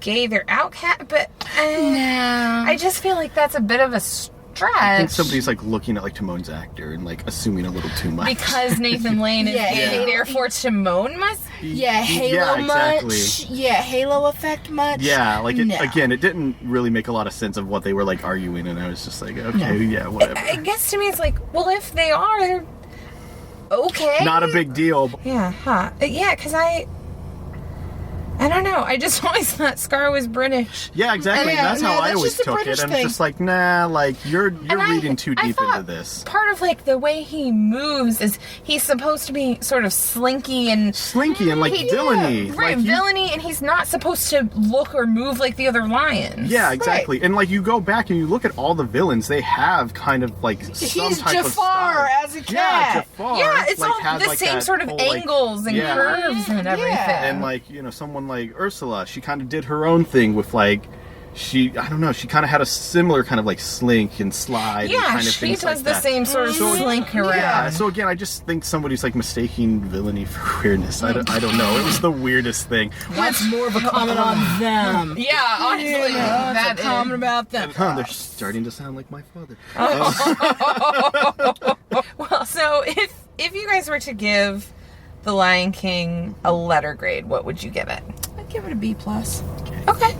gay, they're outcast, but no. I just feel like that's a bit of a stretch. I think somebody's like looking at like Timon's actor and like assuming a little too much. Because Nathan Lane is gay, therefore Timon must. Halo much. Yeah, Halo effect much. Yeah, like again, it didn't really make a lot of sense of what they were like arguing, and I was just like, okay, yeah, whatever. I guess to me it's like, well, if they are, they're okay. Not a big deal. Yeah, yeah, because I don't know. I just always thought Scar was British. Yeah, exactly. That's how I always took it. And it's just like, nah, like, you're reading too deep into this. Part of, like, the way he moves is he's supposed to be sort of slinky and like villainy. Right, like villainy, and he's not supposed to look or move like the other lions. Yeah, exactly. Right. And, like, you go back and you look at all the villains, they have kind of, like, some type of style. As a cat. Yeah, Jafar. Yeah, it's like, all has, the like, same sort of whole, angles and curves and everything. And, like, you know, someone like Ursula, she kind of did her own thing with like she kind of had a similar kind of like slink and slide. Yeah, and kind of she things does like the that. same sort of slink around. Yeah, so again, I just think somebody's like mistaking villainy for weirdness. I don't know. It was the weirdest thing. That's more of a comment on them. Yeah, honestly, that's a comment about them. They're starting to sound like my father. Well, so if you guys were to give The Lion King a letter grade, what would you give it? I'd give it a B+. Okay.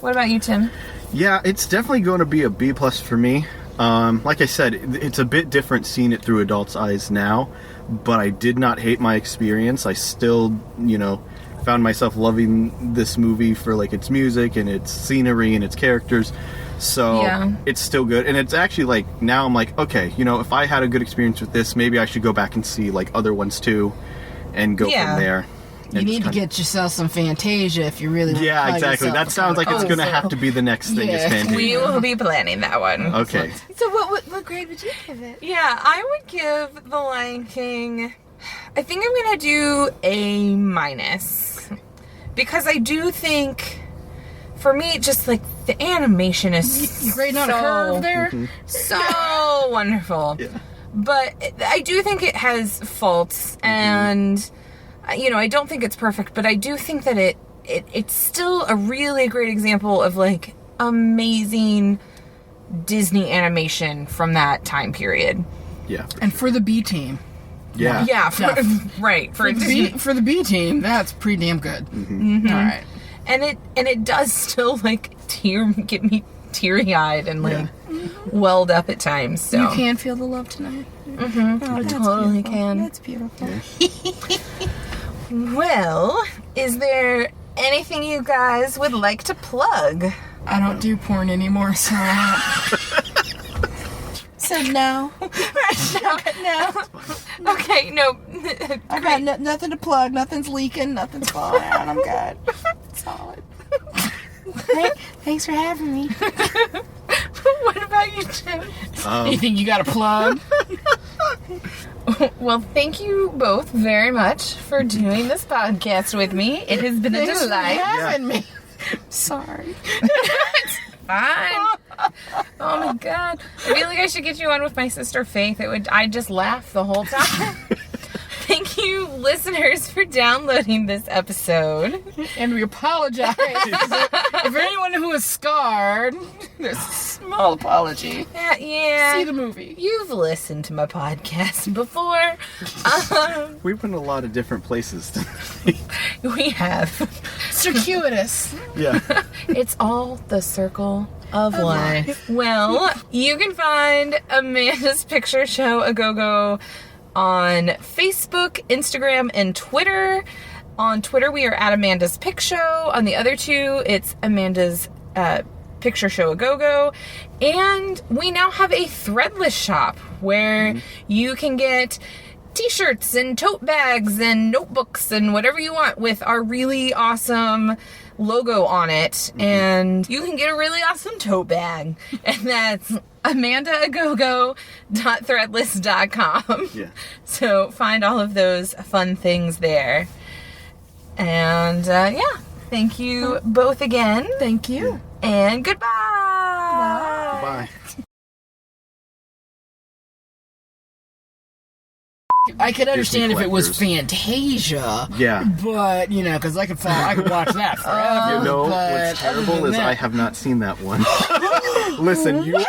What about you, Tim? Yeah, it's definitely going to be a B+ for me. Like I said, it's a bit different seeing it through adults' eyes now, but I did not hate my experience. I still, you know, found myself loving this movie for like its music and its scenery and its characters. So it's still good. And it's actually like, now I'm like, okay, you know, if I had a good experience with this, maybe I should go back and see like other ones too and go from there. You need to get yourself some Fantasia if you really want to call exactly. That sounds like it's going to have to be the next thing is Fantasia. We will be planning that one. Okay. So what grade would you give it? Yeah, I would give The Lion King, I think I'm going to do A-. Because I do think, for me, just like the animation is great on a curve there. So wonderful. Yeah. But I do think it has faults, and you know, I don't think it's perfect, but I do think that it's still a really great example of like amazing Disney animation from that time period. Yeah. And for the B team. Yeah. Yeah, for the B team, that's pretty damn good. Mm-hmm. All right. And it does still like get me teary-eyed and like welled up at times. So you can feel the love tonight. Mm-hmm. I totally can. That's beautiful. Yeah. Well, is there anything you guys would like to plug? I don't do porn anymore, so so no. No. Okay, no. I got nothing to plug. Nothing's leaking. Nothing's falling out. I'm good. Solid. Thanks for having me. What about you, Tim? Anything you got to plug? Well, thank you both very much for doing this podcast with me. It has been a delight. Having me. Sorry. It's fine. Oh my god. I feel like I should get you on with my sister Faith. I'd just laugh the whole time. Thank you, listeners, for downloading this episode. And we apologize. If anyone who is scarred, there's a small apology. Yeah. See the movie. You've listened to my podcast before. We've been a lot of different places. We have. Circuitous. Yeah. It's all the circle of life. Well, you can find Amanda's Picture Show A Go-Go on Facebook, Instagram, and Twitter. On Twitter, we are at Amanda's Pic Show. On the other two, it's Amanda's Picture Show A Go-Go. And we now have a threadless shop where you can get t-shirts and tote bags and notebooks and whatever you want with our really awesome logo on it. And you can get a really awesome tote bag. And that's amandaagogo.threadless.com. Yeah. So find all of those fun things there. And thank you both again. Thank you. And goodbye. Bye. I could understand if it was collectors. Fantasia. Yeah. But, you know, because I could watch that forever. You know, but what's terrible is that, I have not seen that one. Listen, you...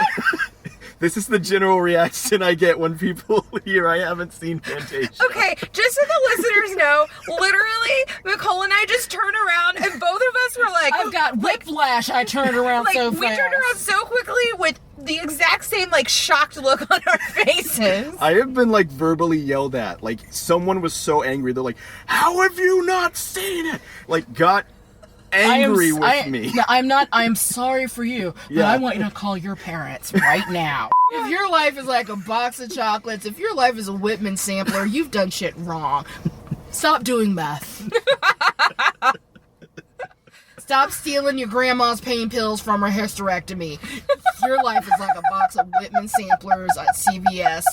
This is the general reaction I get when people hear I haven't seen Fantasia. Okay, just so the listeners know, literally, Nicole and I just turned around and both of us were like... I've got whiplash. I turned around so fast. We turned around so quickly with the exact same, like, shocked look on our faces. I have been, like, verbally yelled at. Like, someone was so angry. They're like, how have you not seen it? Like, got angry with me. No, I'm not. I'm sorry for you, but I want you to call your parents right now. If your life is like a box of chocolates, if your life is a Whitman sampler, you've done shit wrong. Stop doing meth. Stop stealing your grandma's pain pills from her hysterectomy. Your life is like a box of Whitman samplers at CVS.